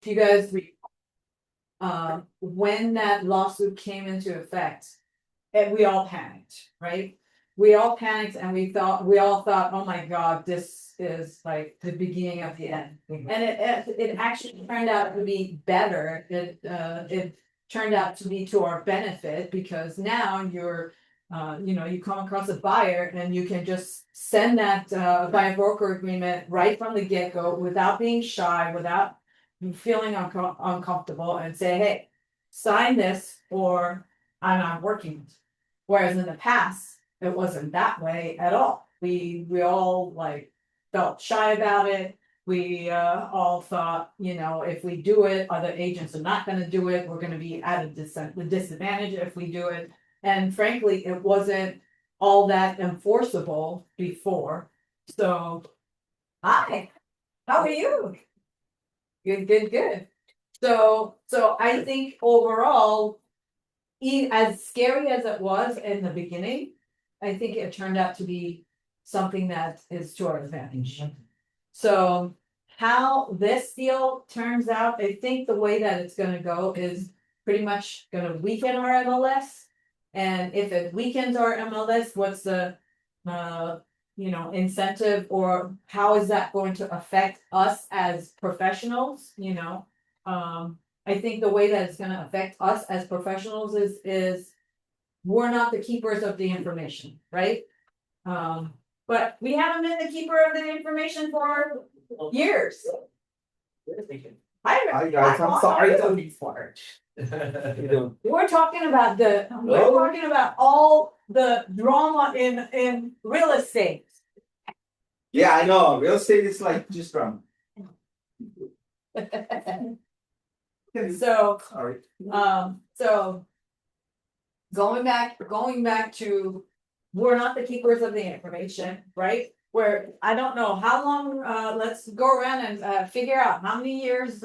if you guys when that lawsuit came into effect, and we all panicked, right? We all panicked and we all thought, oh my God, this is like the beginning of the end. And it actually turned out to be better. It turned out to be to our benefit because now you come across a buyer and you can just send that buyer broker agreement right from the get-go without being shy, without feeling uncomfortable and say, hey, sign this or I'm not working. Whereas in the past, it wasn't that way at all. We all like felt shy about it. We all thought, if we do it, other agents are not gonna do it. We're gonna be at a disadvantage if we do it. And frankly, it wasn't all that enforceable before. So, hi, how are you? Good. So I think overall, as scary as it was in the beginning, I think it turned out to be something that is to our advantage. So how this deal turns out, I think the way that it's gonna go is pretty much gonna weaken our MLS. And if it weakens our MLS, what's the incentive, or how is that going to affect us as professionals, I think the way that it's gonna affect us as professionals is we're not the keepers of the information, right? But we haven't been the keeper of the information for years. Hi guys, I'm sorry to be smart. We're talking about all the drama in real estate. Yeah, I know. Real estate is like just from. So, Sorry. so going back to, we're not the keepers of the information, right? Where I don't know how long, let's go around and figure out how many years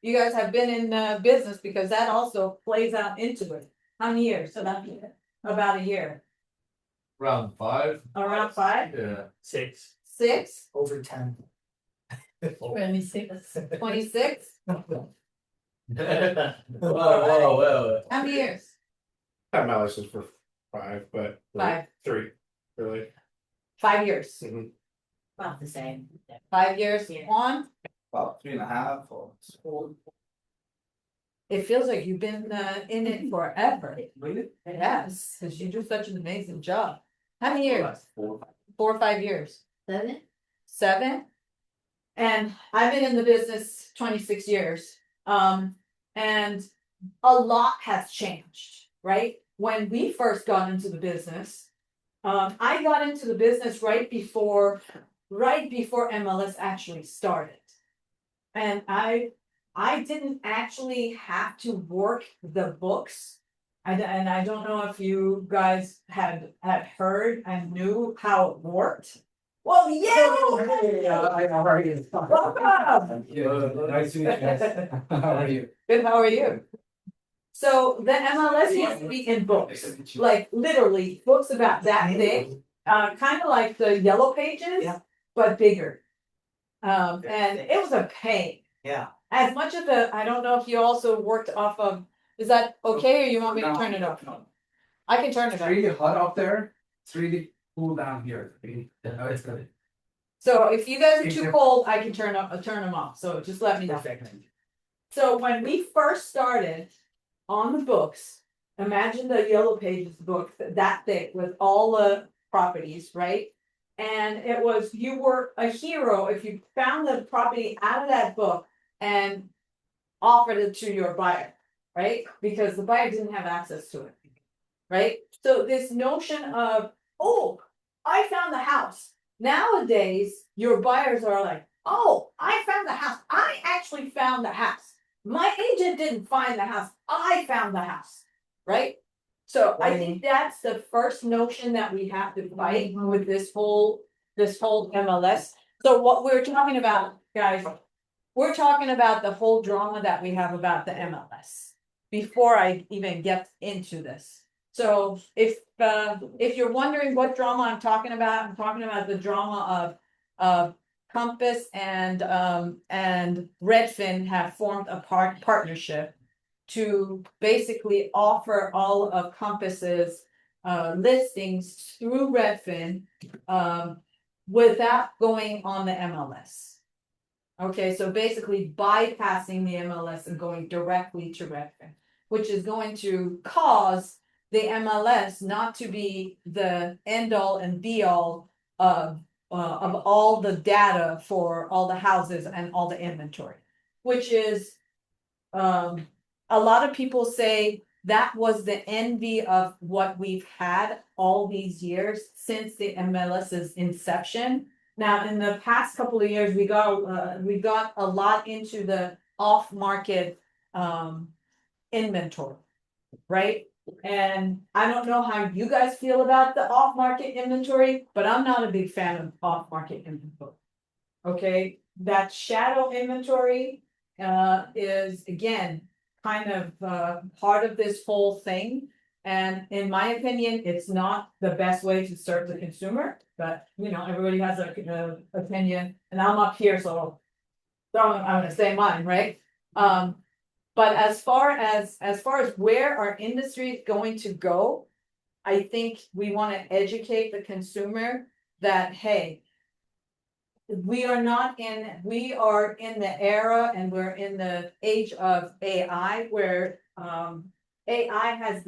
you guys have been in business, because that also plays out into it. How many years? About a year. Around 5. Around 5? Yeah. 6. 6? Over 10. 26? 26? Whoa. How many years? I have my license for 5, but 5. 3, really. 5 years. About the same. 5 years on. About 3.5 or. It feels like you've been in it forever. Really? It has, because you do such an amazing job. How many years? 4. 4 or 5 years. 7? 7? And I've been in the business 26 years. And a lot has changed, right? When we first got into the business, I got into the business right before MLS actually started. And I didn't actually have to work the books. And I don't know if you guys had heard and knew how it worked. Well, yeah. How are you? Welcome. Nice to meet you. How are you? Good, how are you? So the MLS used to be in books, like literally books about that big, kind of like the yellow pages, but bigger. And it was a pain. Yeah. As much of I don't know if you also worked off of, is that okay, or you want me to turn it off? I can turn it It's off. really hot out there. It's really cool down here. Oh, it's good. So if you guys are too cold, I can turn them off, so just let me know. So when we first started on the books, imagine the yellow pages book that thick with all the properties, right? And it was, you were a hero if you found the property out of that book and offered it to your buyer, right? Because the buyer didn't have access to it, right? So this notion of, oh, I found the house. Nowadays, your buyers are like, oh, I found the house. I actually found the house. My agent didn't find the house. I found the house, right? So I think that's the first notion that we have to fight with this whole MLS. So what we're talking about, guys, we're talking about the whole drama that we have about the MLS before I even get into this. So if you're wondering what drama I'm talking about the drama of Compass and Redfin have formed a partnership to basically offer all of Compass's listings through Redfin without going on the MLS. Okay, so basically bypassing the MLS and going directly to Redfin, which is going to cause the MLS not to be the end all and be all of all the data for all the houses and all the inventory, which is a lot of people say that was the envy of what we've had all these years since the MLS's inception. Now, in the past couple of years, we got a lot into the off-market inventory, right? And I don't know how you guys feel about the off-market inventory, but I'm not a big fan of off-market inventory. Okay, that shadow inventory is again kind of part of this whole thing. And in my opinion, it's not the best way to serve the consumer, but you know, everybody has a opinion, and I'm up here, so I'm gonna say mine, right? But as far as where our industry is going to go, I think we want to educate the consumer that, hey, we are in the era and we're in the age of AI where AI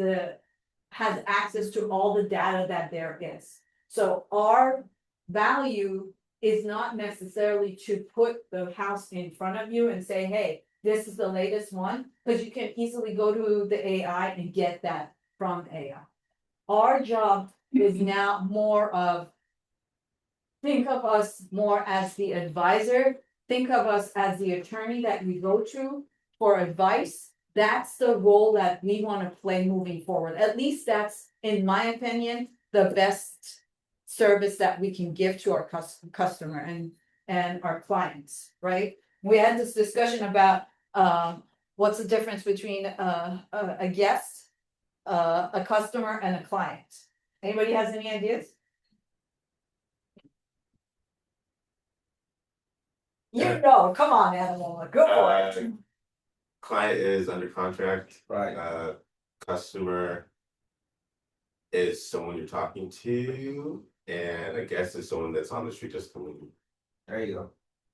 has access to all the data that there is. So our value is not necessarily to put the house in front of you and say, hey, this is the latest one, because you can easily go to the AI and get that from AI. Our job is now more of, think of us more as the advisor, think of us as the attorney that we go to for advice. That's the role that we want to play moving forward. At least that's, in my opinion, the best service that we can give to our customer and our clients, right? We had this discussion about what's the difference between a guest, a customer, and a client. Anybody has any ideas? You know, come on, Animal, go for it. Client is under contract. Right. Customer is someone you're talking to, and a guest is someone that's on the street just coming. There you go.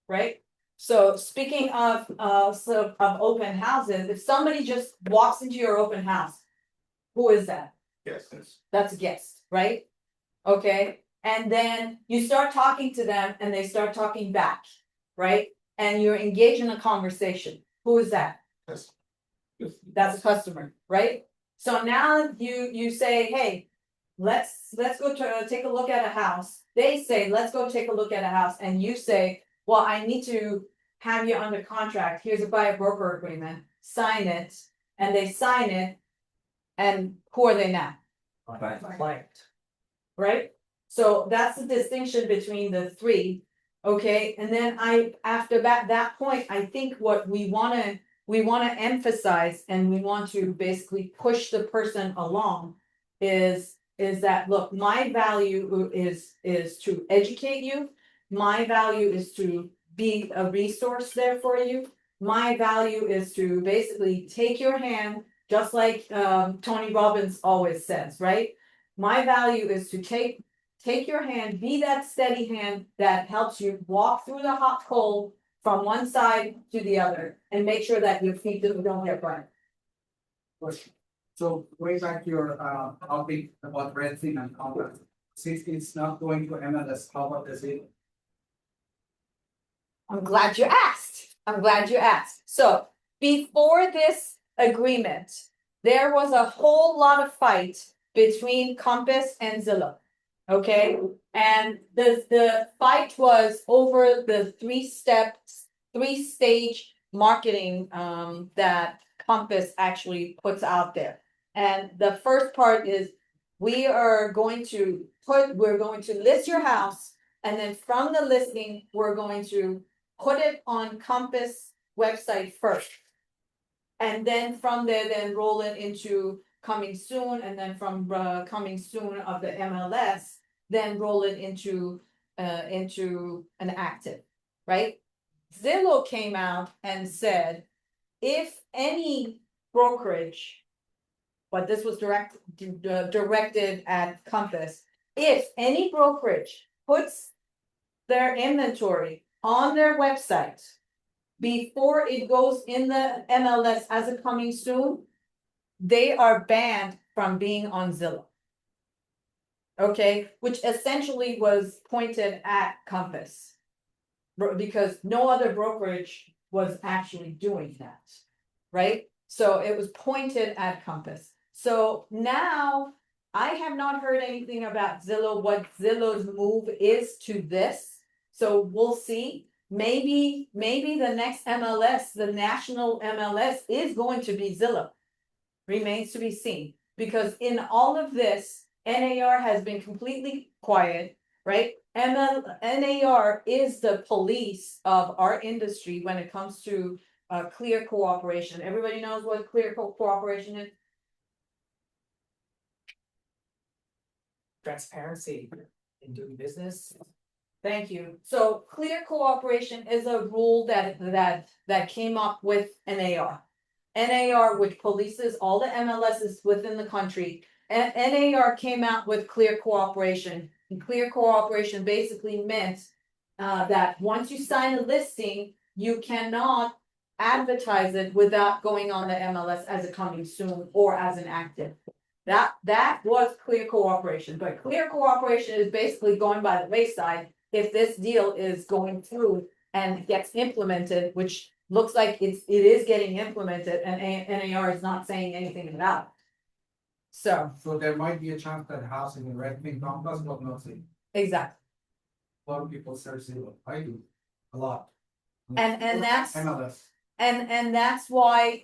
Right? So speaking of open houses, if somebody just walks into your open house, who is that? Yes. That's a guest, right? Okay, and then you start talking to them and they start talking back, right? And you're engaged in a conversation. Who is that? Yes. That's a customer, right? So now you say, hey, let's go to take a look at a house. They say, let's go take a look at a house, and you say, well, I need to have you under contract. Here's a buyer broker agreement. Sign it, and they sign it. And who are they now? Client. Right? So that's the distinction between the three. Okay, and then after that point, I think what we want to emphasize, and we want to basically push the person along is that, look, my value is to educate you. My value is to be a resource there for you. My value is to basically take your hand, just like Tony Robbins always says, right? My value is to take your hand, be that steady hand that helps you walk through the hot coal from one side to the other, and make sure that your feet don't get burned. So going back to your topic about renting and contract, since it's not going to MLS, how about this? I'm glad you asked. So before this agreement, there was a whole lot of fight between Compass and Zillow. Okay, and the fight was over the three-stage marketing that Compass actually puts out there. And the first part is we're going to list your house, and then from the listing, we're going to put it on Compass website first. And then from there, then roll it into coming soon, and then from coming soon of the MLS, then roll it into an active. right? Zillow came out and said, if any brokerage, but this was directed at Compass, if any brokerage puts their inventory on their website before it goes in the MLS as a coming soon, they are banned from being on Zillow. Okay, which essentially was pointed at Compass. Because no other brokerage was actually doing that, right? So it was pointed at Compass. So now I have not heard anything about Zillow, what Zillow's move is to this. So we'll see. Maybe the next MLS, the national MLS is going to be Zillow. Remains to be seen, because in all of this, NAR has been completely quiet, right? NAR is the police of our industry when it comes to clear cooperation. Everybody knows what clear cooperation is? Transparency in doing business. Thank you. So clear cooperation is a rule that came up with NAR. NAR, which polices all the MLSs within the country. And NAR came out with clear cooperation. And clear cooperation basically meant that once you sign a listing, you cannot advertise it without going on the MLS as a coming soon or as an active. That was clear cooperation, but clear cooperation is basically going by the wayside if this deal is going through and gets implemented, which looks like it is getting implemented, and NAR is not saying anything about it. So, there might be a chance that housing in Red Wing Compass will not see. exactly, A lot of people search Zillow. I do, a lot. and that's, MLS. and that's why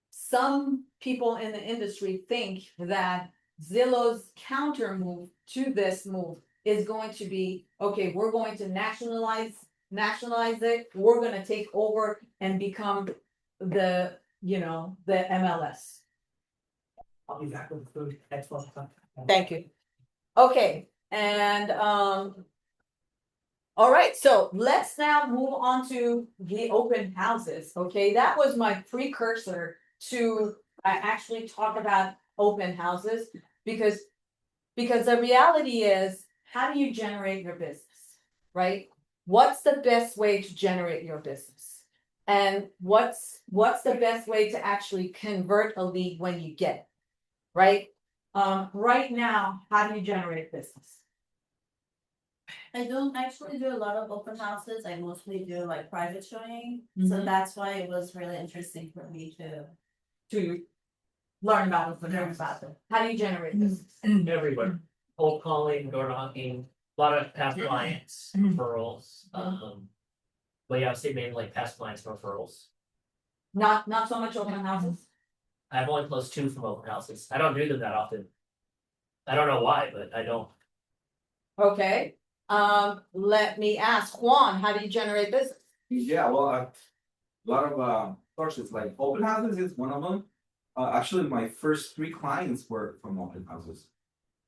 some people in the industry think that Zillow's counter move to this move is going to be, okay, we're going to nationalize it, we're gonna take over and become the MLS. I'll be back with food at 12 o'clock. Thank you. Okay, and all right, so let's now move on to the open houses. Okay, that was my precursor to actually talk about open houses, because the reality is, how do you generate your business, right? What's the best way to generate your business? And what's the best way to actually convert a lead when you get it, right? Right now, how do you generate business? I don't actually do a lot of open houses. I mostly do like private showing. So Mhm. that's why it was really interesting for me to Learn about open houses. How do you generate business? Everywhere. Cold calling, door knocking, a lot of past clients, referrals. But yeah, I would say mainly like past clients and referrals. Not so much open houses. I've only closed 2 from open houses. I don't do them that often. I don't know why, but I don't. Okay, let me ask Juan, how do you generate business? Yeah, well, a lot of sources like open houses is one of them. Actually, my first 3 clients were from open houses,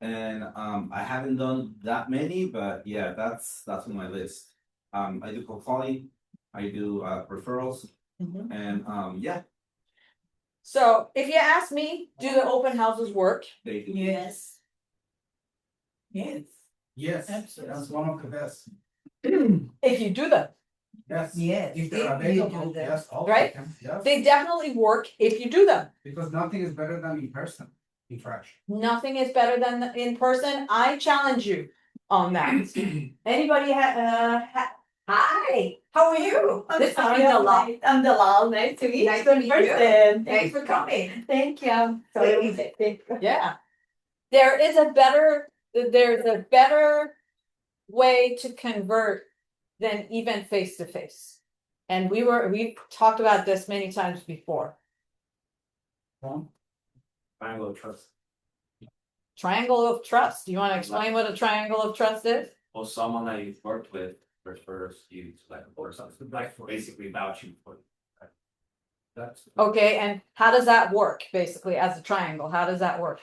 and I haven't done that many, but yeah, that's on my list. I do cold calling, I do referrals, and yeah, So if you ask me, do the open houses work? they do. yes. Yes. Yes, Absolutely. that's one of the best. If you do them, Yes. Yes, If they're if you available, do them. yes, all Right? yes. they definitely work if you do them. Because nothing is better than in person, interaction. Nothing is better than in person. I challenge you on that. Anybody hi, how are you? This is Delilah. I'm Delilah. Nice to meet Nice you to in meet you. person. Thanks for coming. Thank you. So Yeah. There's a better way to convert than even face to face. And we've talked about this many times before. Triangle of trust. Triangle of trust. Do you want to explain what a triangle of trust is? Or someone that you've worked with refers you to like or something like basically vouching for you. That's. Okay, and how does that work basically as a triangle? How does that work?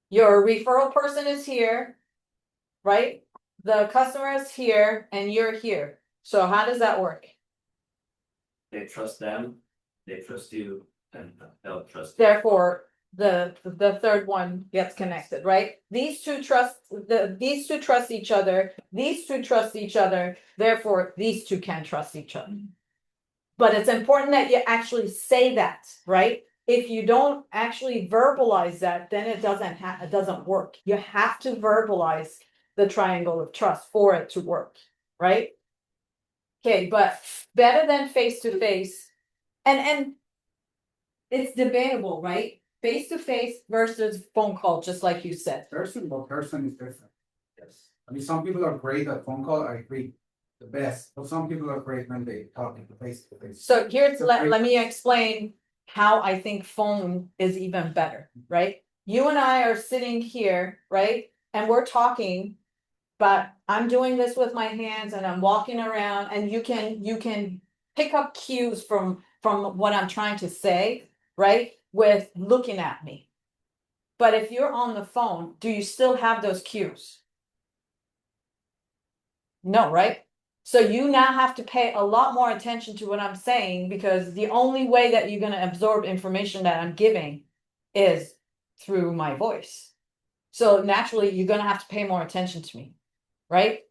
Your referral person is here, right? the customer is here and you're here. So how does that work? They trust them, they trust you, and they'll trust you. Therefore, the third one gets connected, right? These two trust each other, these two trust each other, therefore these two can trust each other. But it's important that you actually say that, right? If you don't actually verbalize that, then it doesn't work. You have to verbalize the triangle of trust for it to work, right? Okay, but better than face to face, and it's debatable, right? Face to face versus phone call, just like you said. Person to person is different. Yes. I mean, some people are great at phone call, I agree, the best, but some people are great when they talk face to face. So here's, let me explain how I think phone is even better, right? You and I are sitting here, right? And we're talking, but I'm doing this with my hands and I'm walking around and you can pick up cues from what I'm trying to say, right? With looking at me. But if you're on the phone, do you still have those cues? No, right? So you now have to pay a lot more attention to what I'm saying because the only way that you're going to absorb information that I'm giving is through my voice. So naturally, you're going to have to pay more attention to me, right?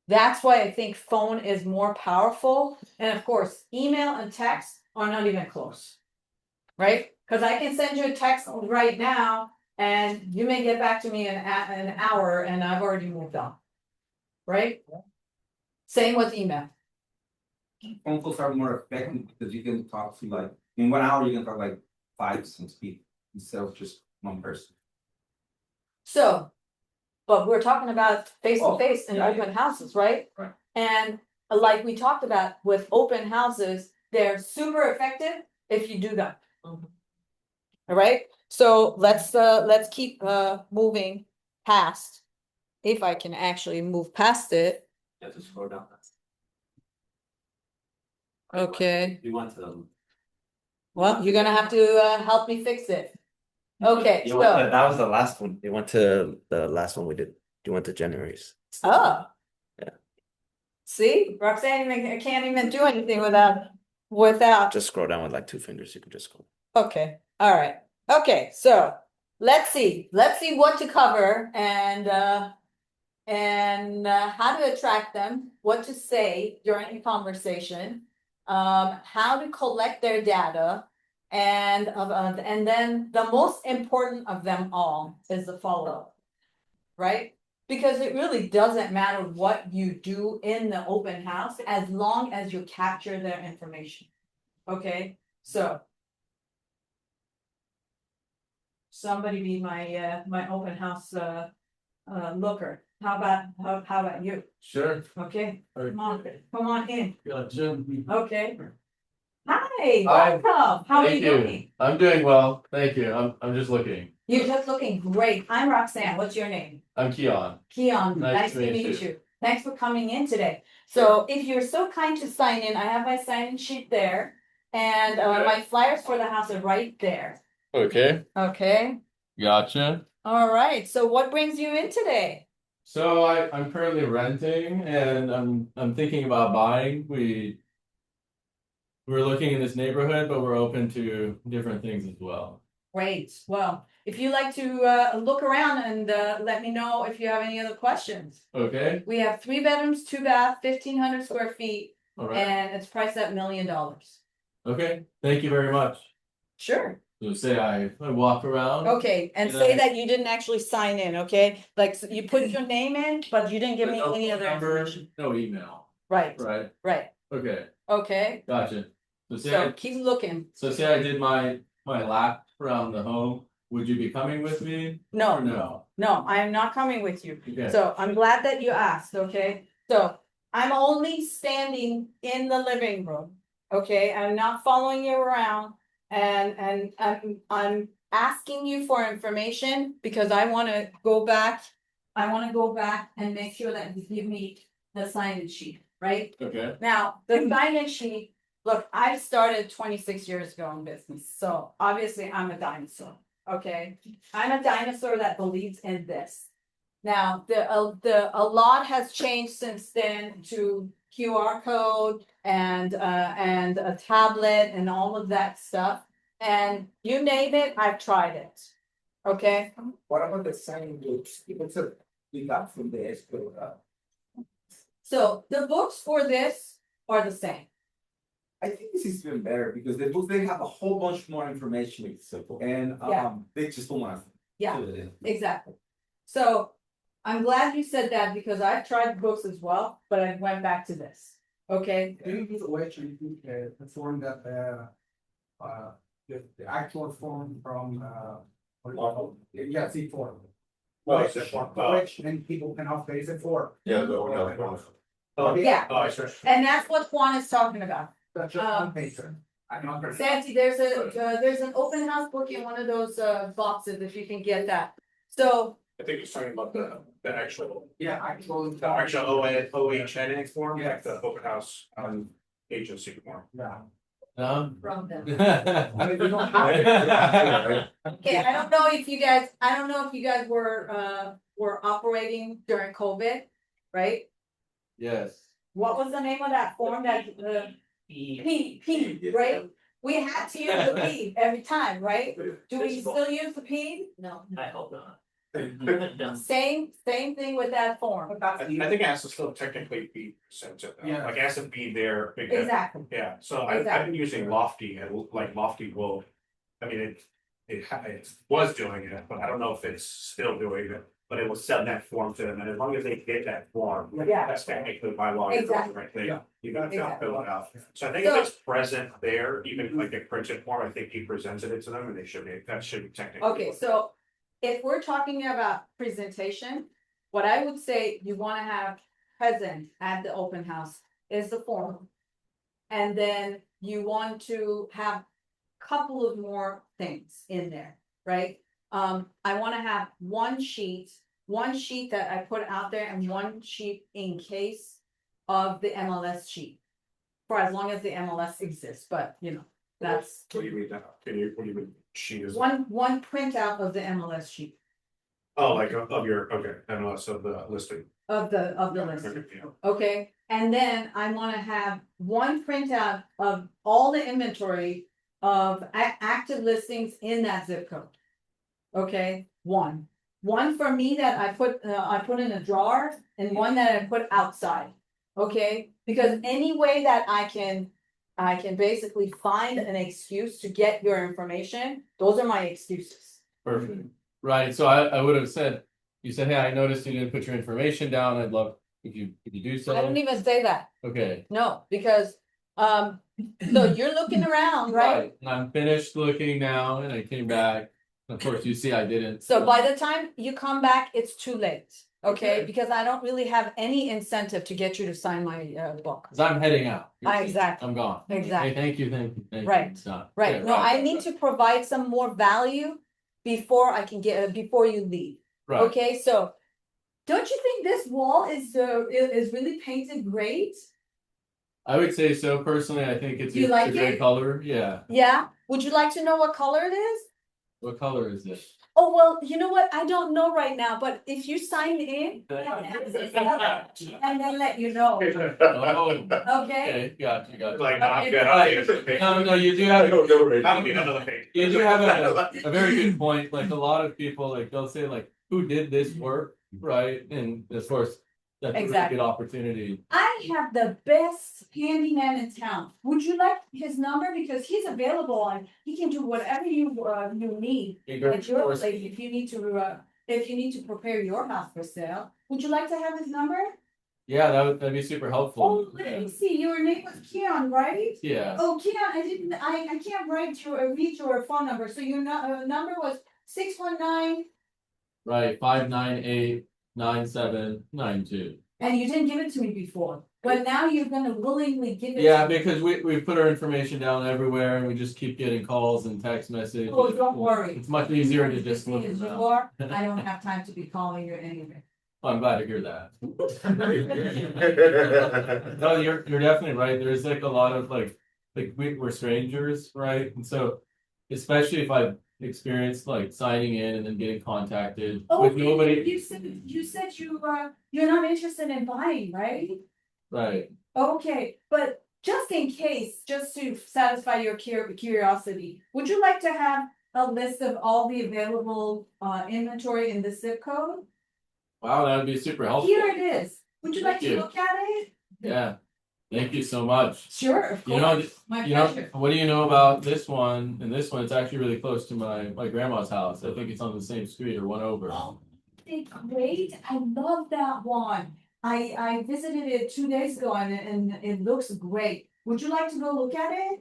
That's why I think phone is more powerful. And of course, email and text are not even close, right? Because I can send you a text right now and you may get back to me in an hour and I've already moved on, right? Same with email. Phone calls are more effective because you can talk to like, in 1 hour, you can talk like 5 to 6 people instead of just one person. So, but we're talking about face to face and yeah, open houses, right? Right. And like we talked about with open houses, they're super effective if you do them. All right, so let's keep moving past. If I can actually move past it. You have to scroll down. Okay, You want to. well, you're gonna have to help me fix it. Okay, You so, want that was the last one. You went to the last one we did. You went to January's. oh. Yeah. See, Roxanne, I can't even do anything without. Just scroll down with like 2 fingers. You can just scroll. Okay, all right. Okay, so let's see what to cover and how to attract them, what to say during the conversation, how to collect their data, and then the most important of them all is the follow-up, right? Because it really doesn't matter what you do in the open house as long as you capture their information. Okay, so somebody be my open house looker. How about you? Sure. Okay, Alright. come on in. Gotcha. Okay. Hi, Hi. welcome. How are you Thank you. doing? I'm doing well. Thank you. I'm just looking. You're just looking great. I'm Roxanne. What's your name? I'm Keon. Keon, Nice nice to to meet meet you. you. Thanks for coming in today. So if you're so kind to sign in, I have my sign-in sheet there. And Okay. my flyers for the house are right there. Okay. Okay. Gotcha. All right. So what brings you in today? So I'm currently renting and I'm thinking about buying. We're looking in this neighborhood, but we're open to different things as well. Great. Well, if you like to look around and let me know if you have any other questions. Okay. We have 3 bedrooms, 2 bath, 1,500 square feet, All right. and it's priced at $1 million. Okay. Thank you very much. Sure. So say I walk around. Okay, and Can say I- that you didn't actually sign in, okay? Like so you put your name in, but you didn't give But me no any phone other number, information. no email. Right, Right. right. Okay. Okay, Gotcha. So so keep looking. say I did my lap around the home. Would you be coming with me? No, Or no? no, I am not coming with you. Okay. So I'm glad that you asked, okay? So I'm only standing in the living room, okay? I'm not following you around and I'm asking you for information because I wanna go back. I wanna go back and make sure that you give me the sign-in sheet, right? Okay. Now, the sign-in sheet, look, I started 26 years ago in business, so obviously I'm a dinosaur, okay? I'm a dinosaur that believes in this. Now, a lot has changed since then to QR code and a tablet and all of that stuff. And you name it, I've tried it. Okay, What about the signing books? What's a we got from the escrow? so the books for this are the same. I think this is even better because the books, they have a whole bunch more information. It's simple. And Yeah. they just don't want to. Yeah. fill it in. Exactly. So I'm glad you said that because I've tried books as well, but I went back to this. Okay, Do you use which the form that the actual form from yeah, C form. Which and people cannot face it for. Yeah, no. yeah, Oh, I see. and that's what Juan is talking about. That's just one pager. I'm not. Santi, there's an open house book in one of those boxes if you can get that. So I think he's talking about the actual, Yeah, actual. the actual OHN form, like Yes. the open house agency form. Yeah. from them. I mean, you don't have it. Okay, I don't know if you guys were operating during COVID, right? Yes. What was the name of that form that P, right? We had to use the P every time, right? Do we still use the P? No. I hope not. No. Same thing with that form. I think it has to still technically be sent to, Yeah. like it has to be there. because- Exactly. Yeah, so I've been using Lofty and like Lofty will, I mean, it was doing it, but I don't know if it's still doing it. But it will send that form to them, and as long as they get that form, Yeah. that's technically by law, you're doing the right thing. Yeah. You gotta Exactly. fill it out. So I think if it's present there, even like a printed form, I think he presented it to them and they should be, that should be technically. Okay, so if we're talking about presentation, what I would say you wanna have present at the open house is the form. And then you want to have a couple of more things in there, right? I wanna have one sheet that I put out there and one sheet in case of the MLS sheet. For as long as the MLS exists, but you know, that's What do you mean now? What do you mean, sheet is? one printout of the MLS sheet. Oh, like of your, okay, MLS of the listing. Of the list, Okay, yeah. okay, and then I wanna have one printout of all the inventory of active listings in that zip code. Okay, one for me that I put in a drawer and one that I put outside. Okay, because any way that I can basically find an excuse to get your information, those are my excuses. Perfect. Right, so I would have said, you said, hey, I noticed you didn't put your information down, I'd love if you do so. I don't even say that, Okay. no, because, so you're looking around, right? And I'm finished looking now and I came back, of course, you see I didn't. So by the time you come back, it's too late, okay? Because I don't really have any incentive to get you to sign my book. Cause I'm heading out. Exactly, I'm gone. exactly. Hey, thank you. Right, It's done. right. Okay, No, I need to provide some more value before I can before you leave. Right, Okay, so don't you think this wall is really painted great? I would say so personally, I think it's Do you a like great it? color, yeah. Yeah, would you like to know what color it is? What color is this? Oh, well, you know what? I don't know right now, but if you sign in. And then let you know, Oh, okay? okay, got you. Like, no, I'm good, I'll take it. No, you do have, That'll be another thing. you do have a very good point, like a lot of people, like they'll say like, who did this work, right? And of course, that's a really Exactly. good opportunity. I have the best handyman in town. Would you like his number? Because he's available and he can do whatever you need. At your place, if you need to prepare your house for sale, would you like to have his number? Yeah, that'd be super helpful. Oh, let me see, your name was Keon, right? Yeah, Oh, Keon, I can't read your phone number, so your number was 619, right, 598-9792. and you didn't give it to me before, but now you're gonna willingly give it. Yeah, to me. because we put our information down everywhere and we just keep getting calls and text messages. Oh, don't worry. It's much easier to just look As you around. are, I don't have time to be calling you anyway. I'm glad to hear that. No, you're definitely right. There's like a lot of like we're strangers, right? And so especially if I experience like signing in and then getting contacted Oh, with nobody. you said you're not interested in buying, right? Right. Okay, but just in case, just to satisfy your curiosity, would you like to have a list of all the available inventory in the zip code? Wow, that would be super helpful. Here it is. Would you like Thank to you. look at it? Yeah. Thank you so much. Sure, of You know, course. My You know, pleasure. what do you know about this one? And this one, it's actually really close to my grandma's house. I think it's on the same street or one over. Oh, it's great. I love that one. I visited it 2 days ago and it looks great. Would you like to go look at it?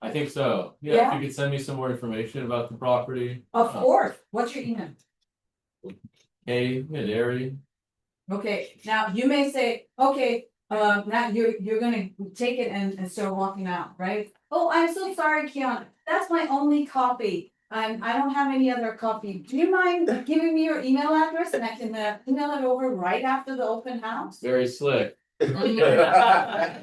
I think so. Yeah, Yeah? if you could send me some more information about the property. Of course. What's your email? Hey, Mid-Airy. Okay, now you may say, okay, now you're gonna take it and start walking out, right? Oh, I'm so sorry, Kiana. That's my only copy. I don't have any other copy. Do you mind giving me your email address and I can email it over right after the open house? Very slick. Yeah,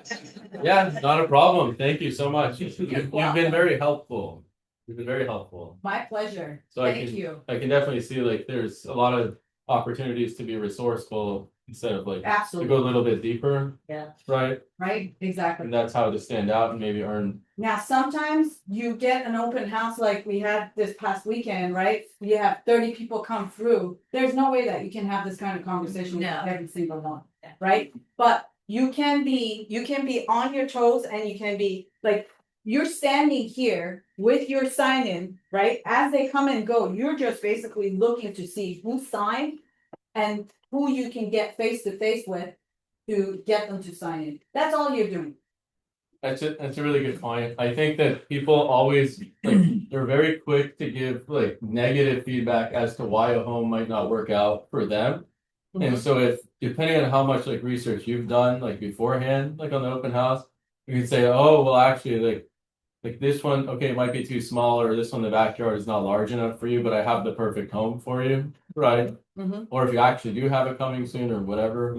not a problem. Thank you so much. You've been very helpful. You've been very helpful. My pleasure. So Thank you. I can definitely see like there's a lot of opportunities to be resourceful instead of like to Absolutely. go a little bit deeper. Yeah. Right? Right, exactly. And that's how to stand out and maybe earn. Now, sometimes you get an open house like we had this past weekend, right? You have 30 people come through. There's no way that you can have this kind of conversation with No. every single one, right? But you can be on your toes and you can be like, you're standing here with your sign in, right? As they come and go, you're just basically looking to see who signed and who you can get face to face with to get them to sign in. That's all you're doing. That's a really good point. I think that people always like they're very quick to give like negative feedback as to why a home might not work out for them. And so if depending on how much like research you've done like beforehand, like on the open house, you can say, oh well actually like this one, okay, it might be too small, or this one, the backyard is not large enough for you, but I have the perfect home for you, right? Mhm. Or if you actually do have it coming soon or whatever,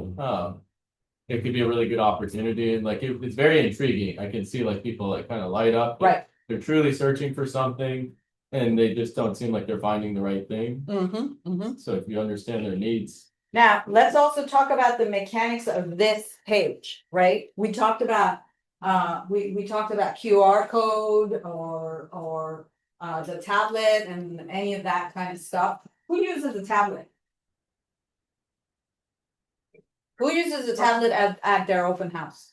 it could be a really good opportunity. And like it's very intriguing. I can see like people like kind of light up. Right. They're truly searching for something and they just don't seem like they're finding the right thing. So if you understand their needs. Now, let's also talk about the mechanics of this page, right? We talked about we talked about QR code or the tablet and any of that kind of stuff. Who uses a tablet? Who uses a tablet at their open house?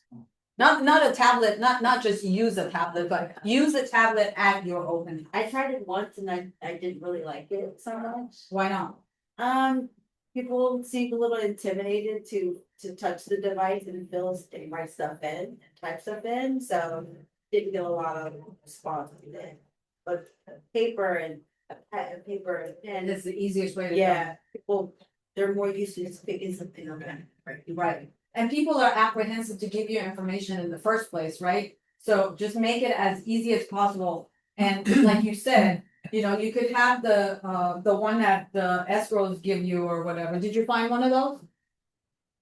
Not a tablet, not just use a tablet, but use a tablet at your open. I tried it once and I didn't really like it so much. Why not? People seemed a little intimidated to touch the device and write stuff in, and type stuff in, so didn't get a lot of response to it. But paper and paper and pen, It's the easiest way to go. yeah, people, they're more used to just picking something up. Right, and people are apprehensive to give you information in the first place, right? So just make it as easy as possible, and like you said, you know, you could have the one that the escrows give you or whatever. Did you find one of those?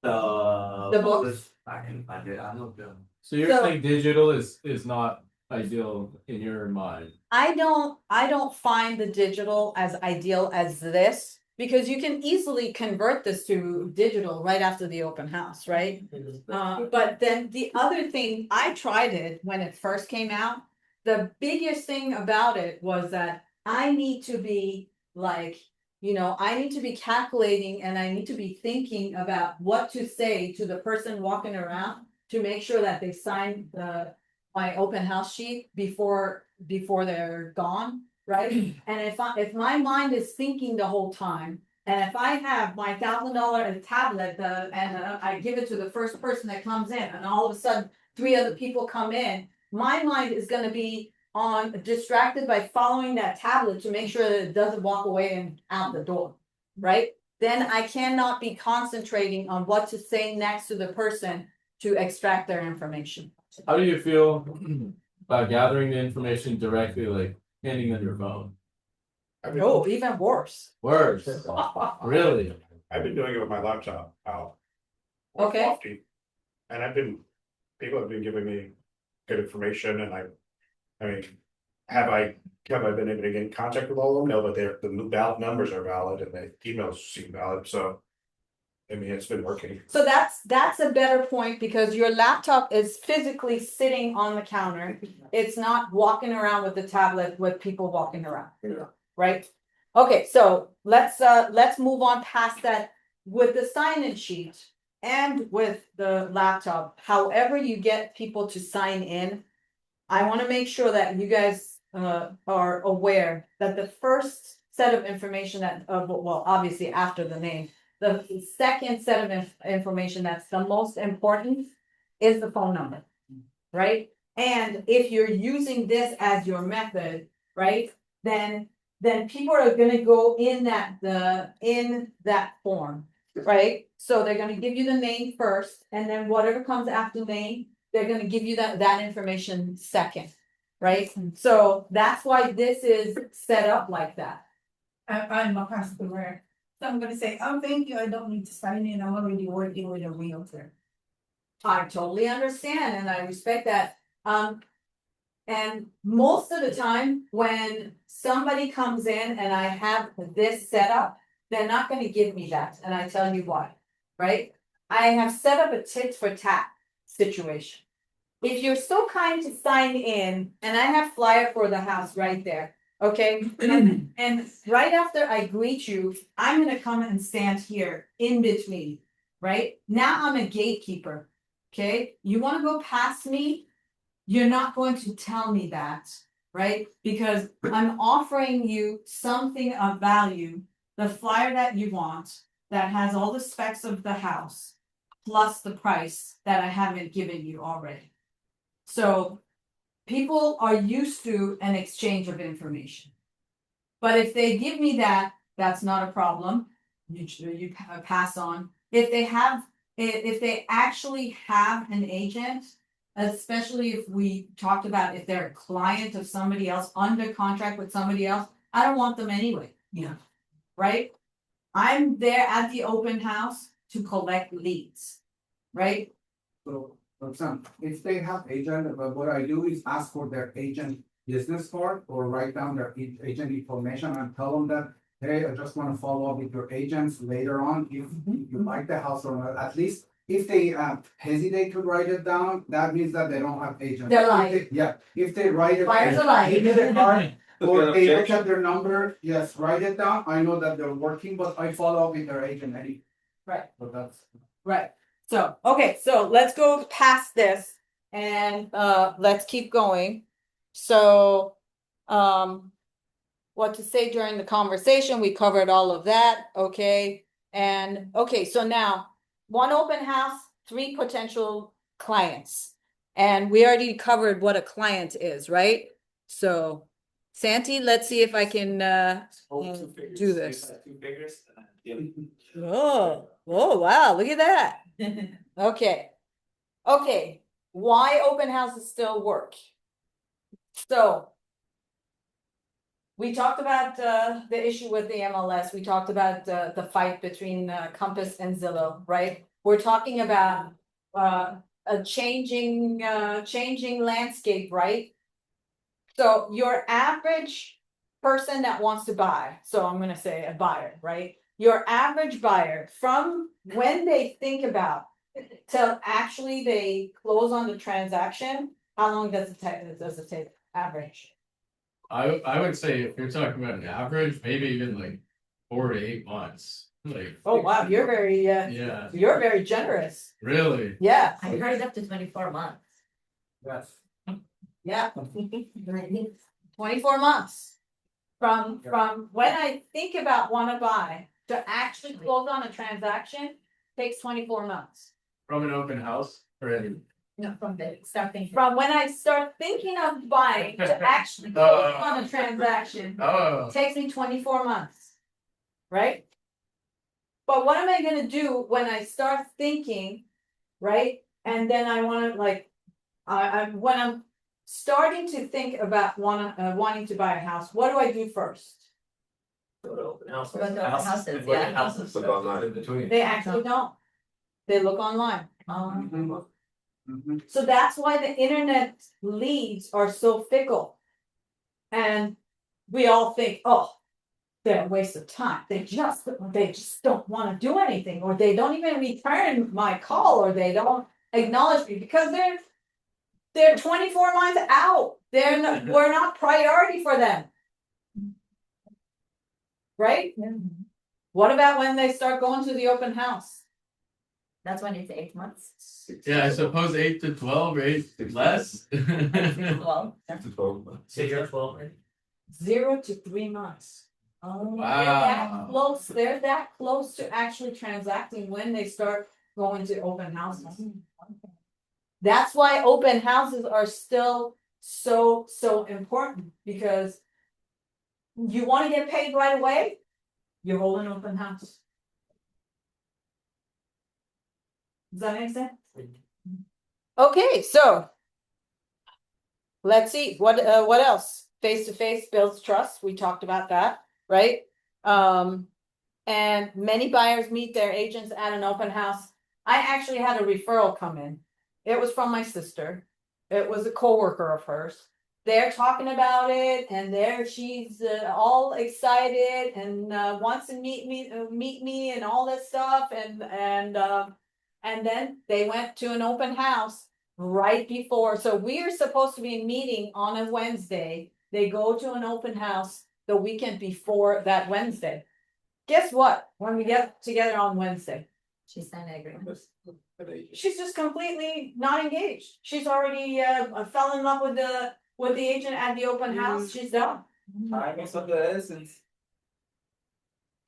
The books? I can find it. I know them. So you're saying digital is not ideal in your mind. I don't find the digital as ideal as this, because you can easily convert this to digital right after the open house, right? But then the other thing, I tried it when it first came out. The biggest thing about it was that I need to be like, you know, I need to be calculating and I need to be thinking about what to say to the person walking around to make sure that they sign my open house sheet before they're gone, right? And if my mind is thinking the whole time, and if I have my $1,000 tablet and I give it to the first person that comes in, and all of a sudden 3 other people come in, my mind is going to be distracted by following that tablet to make sure that it doesn't walk away and out the door, right? Then I cannot be concentrating on what to say next to the person to extract their information. How do you feel about gathering the information directly, like handing them your phone? No, even worse. Worse. Really? I've been doing it with my laptop out. Okay. Lofty. And people have been giving me good information and I mean, Have I been able to get in contact with all of them? No, but the new ballot numbers are valid and the emails seem valid, so. I mean, it's been working. So that's a better point because your laptop is physically sitting on the counter. It's not walking around with the tablet with people walking around. Right? Okay, so let's move on past that with the sign-in sheet and with the laptop. However you get people to sign in, I want to make sure that you guys are aware that the first set of information that well, obviously after the name. The second set of information that's the most important is the phone number, right? And if you're using this as your method, right, then people are gonna go in that form, right? So they're gonna give you the name first, and then whatever comes after the name, they're gonna give you that information second, right? So that's why this is set up like that. I'm a customer. So I'm gonna say, oh, thank you, I don't need to sign in, I'm already working with a realtor. I totally understand and I respect that. And most of the time, when somebody comes in and I have this set up, they're not gonna give me that, and I tell you why, right? I have set up a tit for tat situation. If you're so kind to sign in, and I have flyer for the house right there, okay? And right after I greet you, I'm gonna come and stand here in between, right? Now I'm a gatekeeper, okay? You wanna go past me? You're not going to tell me that, right? Because I'm offering you something of value, the flyer that you want, that has all the specs of the house, plus the price that I haven't given you already. So people are used to an exchange of information. But if they give me that, that's not a problem. You pass on. If they actually have an agent, especially if we talked about if they're a client of somebody else, under contract with somebody else, I don't want them anyway. Yeah. Right? I'm there at the open house to collect leads, right? So, for example, if they have agent, but what I do is ask for their agent business card or write down their agent information and tell them that, hey, I just want to follow up with your agents later on if you like the house or not. At least if they hesitate to write it down, that means that they don't have agents. They're lying. If they write it. Buyers are lying. Give me the card. Or Okay, they look objection. at their number, yes, write it down. I know that they're working, but I follow up with their agent anyway. Right. So that's. Right, so, okay, so let's go past this and let's keep going. So, what to say during the conversation, we covered all of that, okay? And, okay, so now, one open house, 3 potential clients. And we already covered what a client is, right? So, Santi, let's see if I can do this. Oh, wow, look at that. Okay. Okay, why open houses still work? So. We talked about the issue with the MLS, we talked about the fight between Compass and Zillow, right? We're talking about a changing landscape, right? So your average person that wants to buy, so I'm gonna say a buyer, right? Your average buyer, from when they think about till actually they close on the transaction, how long does it take average? I would say if you're talking about an average, maybe even like 4 to 8 months. Like, Oh, wow, you're very yeah, you're very generous. really. Yeah, I heard up to 24 months. Yes. yeah, 24 months. From when I think about wanna buy to actually close on a transaction takes 24 months. From an open house or any. No, from the starting. From when I start thinking of buying to actually close on a transaction Oh, takes me 24 months. Right? But what am I gonna do when I start thinking, right? And then I wanna like, when I'm starting to think about wanting to buy a house, what do I do first? Go to open house. Go to open houses, Look at yeah. houses. Look online. in between. They actually don't. They look online. Mhm. So that's why the internet leads are so fickle. And we all think, oh, they're a waste of time. They just don't want to do anything, or they don't even return my call, or they don't acknowledge me because they're 24 months out. We're not priority for them. Right? What about when they start going to the open house? That's when it's 8 months. Yeah, I suppose 8 to 12 or 8 to less. Well, So you're 12, right? 0 to 3 months. oh, Wow. They're that close to actually transacting when they start going to open houses. That's why open houses are still so important, because you want to get paid right away, you hold an open house. Does that make sense? Okay, so let's see, what else? Face to face builds trust. We talked about that, right? And many buyers meet their agents at an open house. I actually had a referral come in. It was from my sister. It was a coworker of hers. They're talking about it, and she's all excited and wants to meet me and all this stuff, and then they went to an open house right before. So we are supposed to be meeting on a Wednesday. They go to an open house the weekend before that Wednesday. Guess what? When we get together on Wednesday, she signed an agreement. she's just completely not engaged. She's already fell in love with the agent at the open house. She's done. Time is of the essence.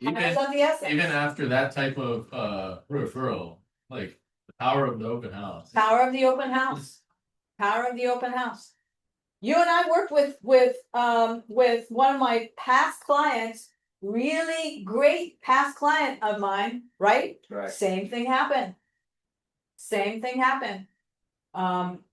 That's of the essence. Even after that type of referral, like the power of the open house. Power of the open house. Power of the open house. You and I worked with one of my past clients, really great past client of mine, right? Right. Same thing happened. Same thing happened.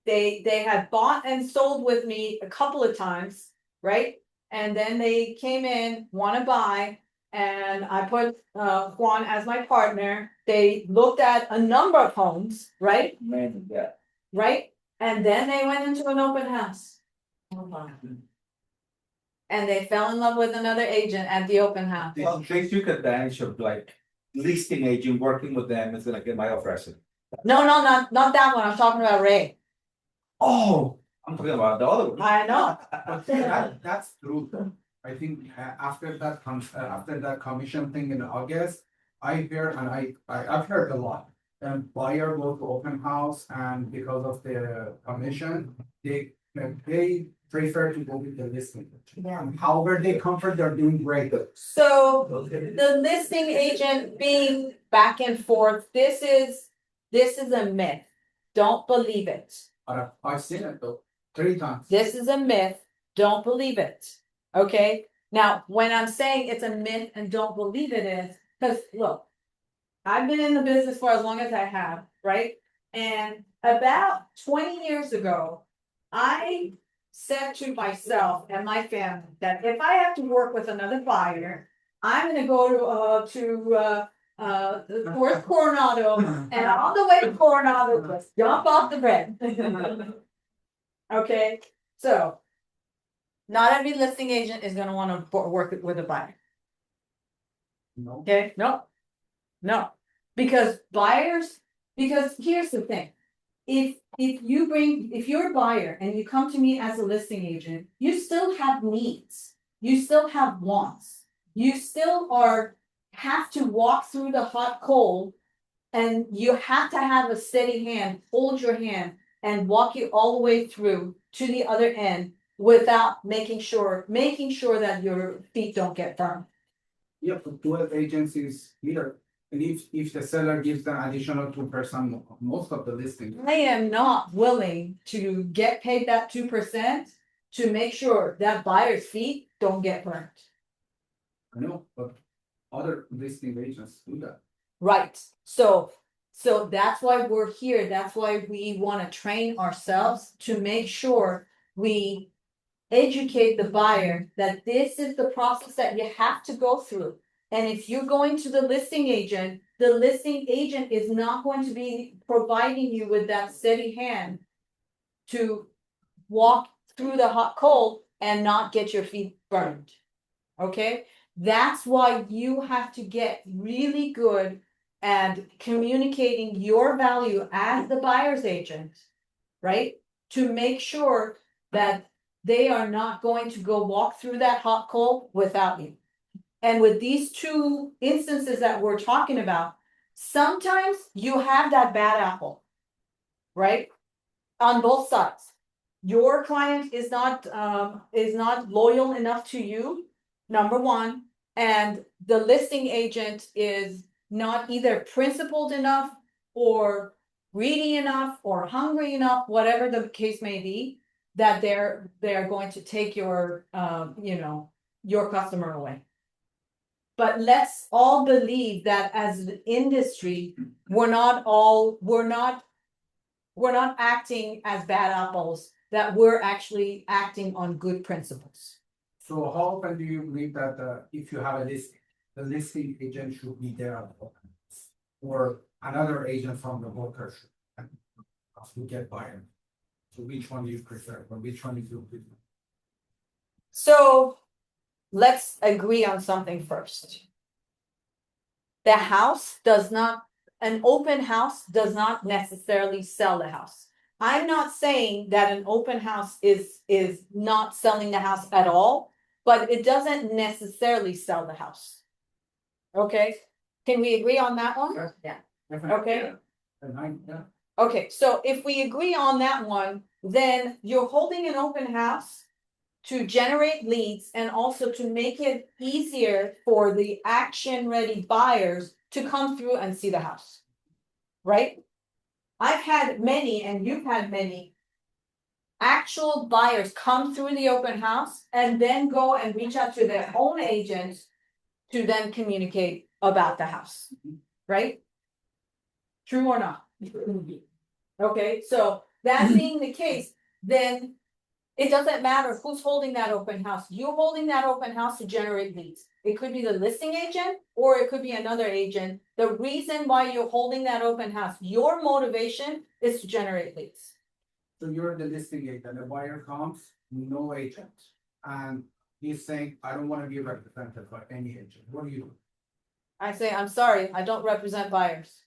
They had bought and sold with me a couple of times, right? And then they came in, want to buy, and I put Juan as my partner. They looked at a number of homes, right? Man, yeah. Right? And then they went into an open house. And they fell in love with another agent at the open house. Well, they took advantage of like listing agent working with them is like my offer. No, not that one. I'm talking about Ray. Oh, I'm talking about the other one. I know. That's true. I think after that commission thing in August, I hear and I've heard a lot. And buyer go to open house, and because of the commission, they prefer to go with the listing. Yeah. However, they comfort, they're doing great. So the listing agent being back and forth, this is a myth. Don't believe it. I've seen it though, 3 times. This is a myth. Don't believe it. Okay. Now, when I'm saying it's a myth and don't believe it is, because look, I've been in the business for as long as I have, right? And about 20 years ago, I said to myself and my family that if I have to work with another buyer, I'm gonna go towards Coronado, and on the way to Coronado, let's jump off the bed. Okay, so not every listing agent is gonna want to work with a buyer. No. Okay, no, because here's the thing. If you're a buyer and you come to me as a listing agent, you still have needs, you still have wants, you still have to walk through the hot cold, and you have to have a steady hand, hold your hand, and walk you all the way through to the other end without making sure that your feet don't get burned. Yeah, but 12 agencies here, and if the seller gives them additional 2%, most of the listings. I am not willing to get paid that 2% to make sure that buyer's feet don't get burnt. I know, but other listing agents do that. Right, so that's why we're here, that's why we wanna train ourselves to make sure we educate the buyer that this is the process that you have to go through. And if you're going to the listing agent is not going to be providing you with that steady hand to walk through the hot cold and not get your feet burned. Okay, that's why you have to get really good at communicating your value as the buyer's agent, right? To make sure that they are not going to go walk through that hot coal without you. And with these two instances that we're talking about, sometimes you have that bad apple, right? On both sides. Your client is not loyal enough to you, number one, and the listing agent is not either principled enough or greedy enough or hungry enough, whatever the case may be, that they're going to take your your customer away. But let's all believe that as an industry, we're not acting as bad apples, that we're actually acting on good principles. So how often do you believe that if you have a listing, the listing agent should be there at the open house? Or another agent from the broker should get buyer? So which one do you prefer, or which one do you prefer? So let's agree on something first. An open house does not necessarily sell the house. I'm not saying that an open house is not selling the house at all, but it doesn't necessarily sell the house. Okay, can we agree on that one? Yeah. Okay. Yeah. Okay, so if we agree on that one, then you're holding an open house to generate leads and also to make it easier for the action-ready buyers to come through and see the house. Right? I've had many, and you've had many, actual buyers come through the open house and then go and reach out to their own agents to then communicate about the house. Right? True or not? Okay, so that being the case, then it doesn't matter who's holding that open house. You're holding that open house to generate leads. It could be the listing agent or it could be another agent. The reason why you're holding that open house, your motivation is to generate leads. So you're the listing agent, the buyer comes, no agent, and he's saying, I don't want to be represented by any agent. What do you do? I say, I'm sorry, I don't represent buyers.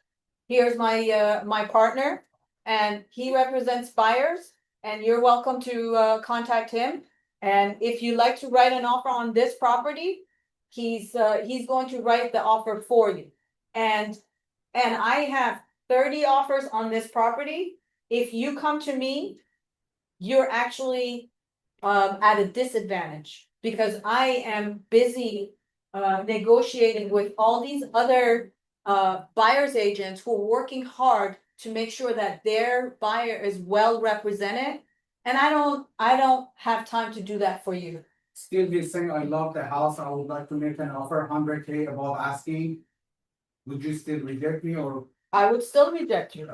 Here's my my partner, and he represents buyers, and you're welcome to contact him. And if you'd like to write an offer on this property, he's going to write the offer for you. And I have 30 offers on this property. If you come to me, you're actually at a disadvantage because I am busy negotiating with all these other buyer's agents who are working hard to make sure that their buyer is well represented. And I don't have time to do that for you. Still be saying, I love the house, I would like to make an offer 100K above asking. Would you still reject me, or? I would still reject you.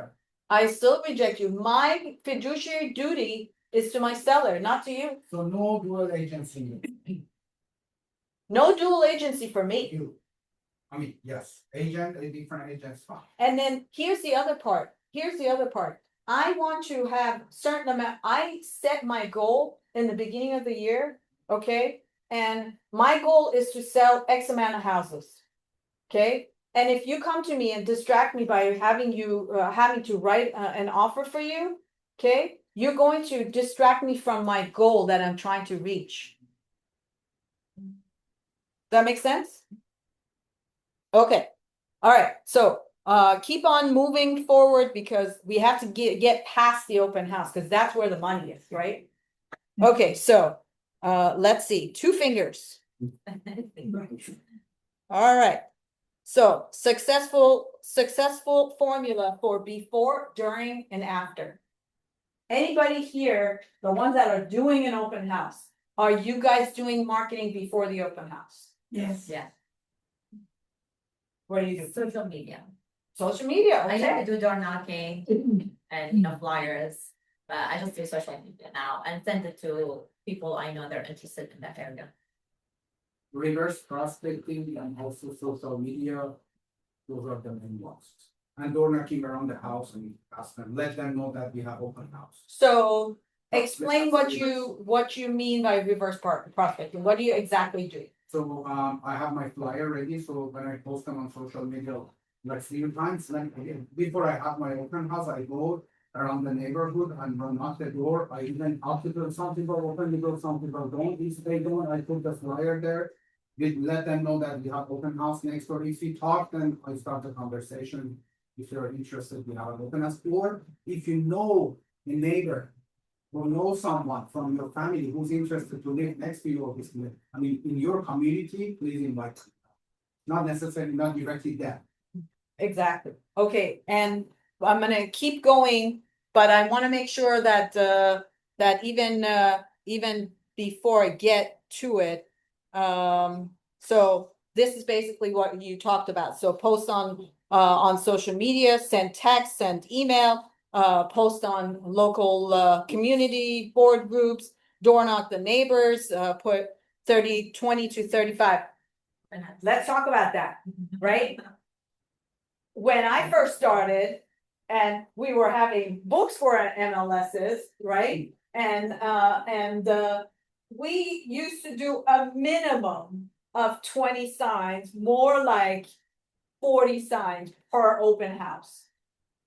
I still reject you. My fiduciary duty is to my seller, not to you. So no dual agency. No dual agency for me. You. I mean, yes, agent, a different agent's fine. And then here's the other part. I want to have certain amount. I set my goal in the beginning of the year. Okay. And my goal is to sell X amount of houses. Okay. And if you come to me and distract me by having to write an offer for you, okay, you're going to distract me from my goal that I'm trying to reach. That makes sense? Okay. All right. So keep on moving forward because we have to get past the open house because that's where the money is, right? Okay, so let's see. 2 fingers. All right. So successful formula for before, during, and after. Anybody here, the ones that are doing an open house, are you guys doing marketing before the open house? Yes. Yeah. What do you do? Social media. Social media, I okay. used to do door knocking and flyers, but I just do social media now and send it to people I know they're interested in that area. Reverse prospecting and also social media, those are the main ones. And door knocking around the house and ask them, let them know that we have open house. So explain what you mean by reverse prospecting. What do you exactly do? So, I have my flyer ready, so when I post them on social media, like few times, like before I have my open house, I go around the neighborhood and run knock the door. I even ask people, some people open the door, some people don't. If they don't, I put the flyer there. We let them know that we have open house next door. If we talk, then I start the conversation. If you're interested, we have an open house. Or if you know a neighbor or know someone from your family who's interested to live next to you, obviously, I mean, in your community, please invite them. Not necessarily, not directly them. Exactly. Okay, and I'm gonna keep going, but I wanna make sure that that even before I get to it. So this is basically what you talked about. So post on social media, send text, send email, post on local community board groups, door knock the neighbors, put 20 to 35. Let's talk about that, right? When I first started and we were having books for MLSs, right? And we used to do a minimum of 20 signs, more like 40 signs per open house.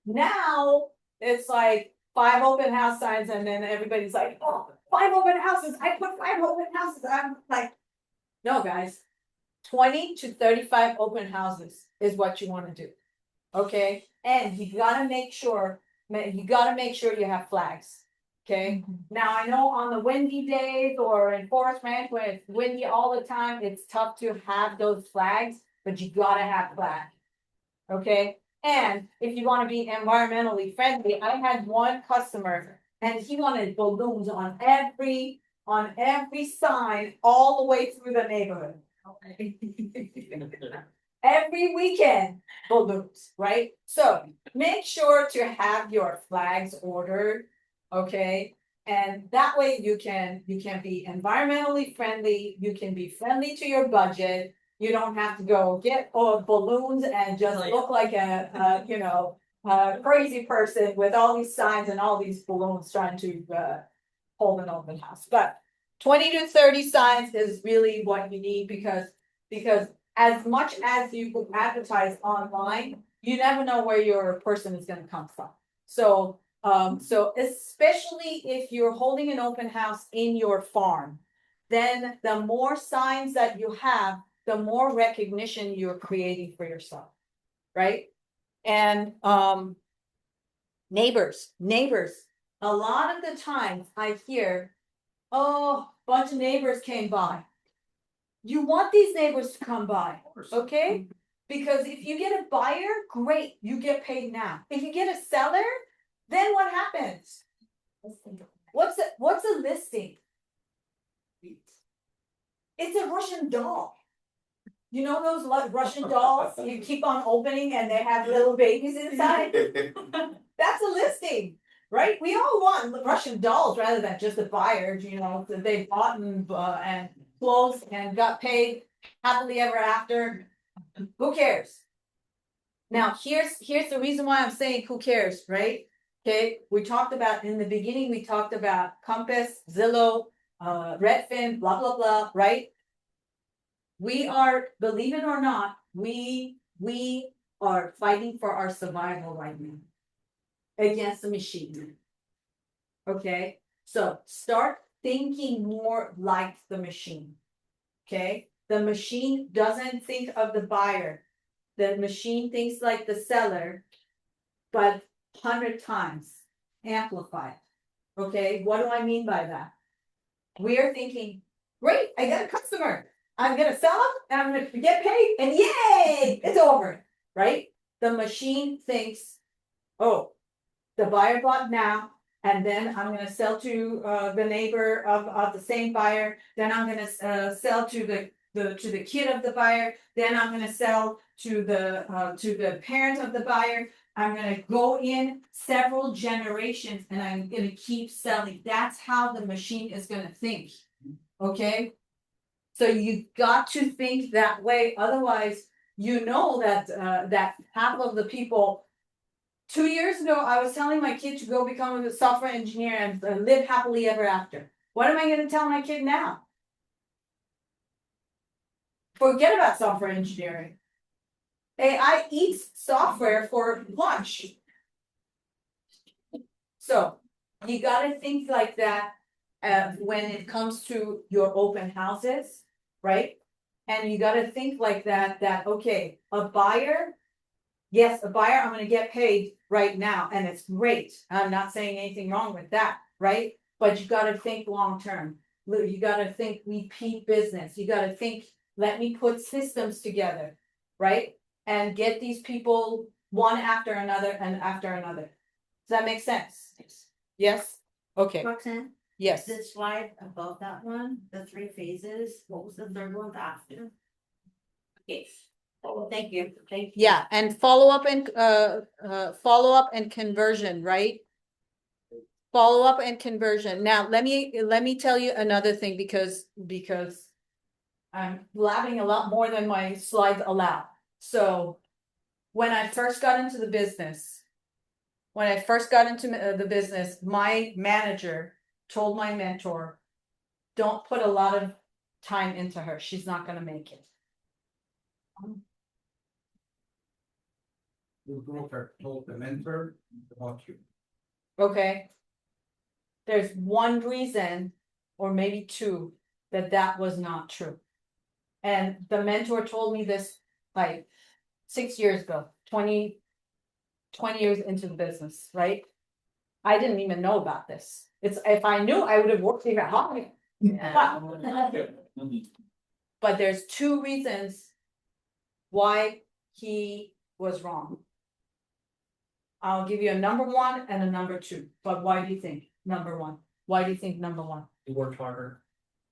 Now it's like 5 open house signs, and then everybody's like, oh, 5 open houses. I put 5 open houses. I'm like, no, guys, 20 to 35 open houses is what you want to do. Okay, and you gotta make sure you have flags. Okay, now I know on the windy days or in Forest Ranch when it's windy all the time, it's tough to have those flags, but you gotta have flags. Okay, and if you want to be environmentally friendly, I had one customer and he wanted balloons on every sign all the way through the neighborhood. Every weekend, balloons, right? So make sure to have your flags ordered, okay? And that way you can be environmentally friendly, you can be friendly to your budget. You don't have to go get balloons and just look like a crazy person with all these signs and all these balloons trying to hold an open house. But 20 to 30 signs is really what you need because as much as you advertise online, you never know where your person is going to come from. So especially if you're holding an open house in your farm, then the more signs that you have, the more recognition you're creating for yourself, right? And neighbors. A lot of the times I hear, oh, a bunch of neighbors came by. You want these neighbors to come by, okay? Because if you get a buyer, great, you get paid now. If you get a seller, then what happens? What's a listing? It's a Russian doll. You know those Russian dolls you keep on opening and they have little babies inside? That's a listing, right? We all want Russian dolls rather than just a buyer, that they bought and closed and got paid happily ever after. Who cares? Now, here's the reason why I'm saying who cares, right? Okay, we talked about in the beginning, we talked about Compass, Zillow, Redfin, blah, blah, blah, right? We are, believe it or not, we are fighting for our survival right now against the machine. Okay, so start thinking more like the machine. Okay, the machine doesn't think of the buyer. The machine thinks like the seller, but 100 times amplified. Okay, what do I mean by that? We are thinking, great, I got a customer. I'm gonna sell them and I'm gonna get paid, and yay, it's over, right? The machine thinks, oh, the buyer bought now, and then I'm gonna sell to the neighbor of the same buyer. Then I'm gonna sell to the kid of the buyer. Then I'm gonna sell to the parent of the buyer. I'm gonna go in several generations, and I'm gonna keep selling. That's how the machine is gonna think. Okay, so you got to think that way. Otherwise, that half of the people 2 years ago, I was telling my kid to go become a software engineer and live happily ever after. What am I gonna tell my kid now? Forget about software engineering. AI eats software for lunch. So you gotta think like that when it comes to your open houses, right? And you gotta think like that, okay, a buyer. Yes, a buyer, I'm gonna get paid right now, and it's great. I'm not saying anything wrong with that, right? But you gotta think long term. You gotta think repeat business. You gotta think, let me put systems together, right? And get these people one after another and after another. Does that make sense? Yes? Okay, Roxanne, yes. the slide above that one, the 3 phases, what was the third one after? Okay, oh, thank you. Yeah, and follow up and conversion, right? Follow up and conversion. Now, let me tell you another thing because I'm blabbing a lot more than my slides allow. So when I first got into the business, my manager told my mentor, don't put a lot of time into her. She's not gonna make it. The broker told the mentor about you. Okay. There's one reason, or maybe two, that was not true. And the mentor told me this like 6 years ago, 20 years into the business, right? I didn't even know about this. It's if I knew, I would have worked even harder. But there's 2 reasons why he was wrong. I'll give you a number 1 and a number 2. But why do you think number 1? Why do you think number 1? You worked harder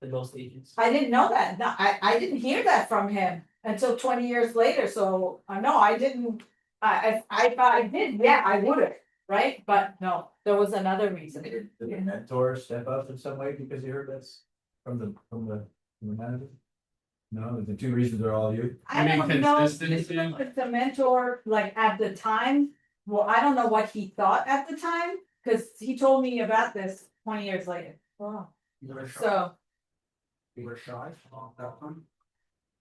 than most agents. I didn't know that. No, I didn't hear that from him until 20 years later. So no, I didn't. If I did, yeah, I would have, right? But no, there was another reason. Did the mentor step up in some way because you heard this from the manager? No, the 2 reasons are all you. I don't know if the mentor, like at the time, well, I don't know what he thought at the time, because he told me about this 20 years later. Wow. You were shy. So You were shy on that one.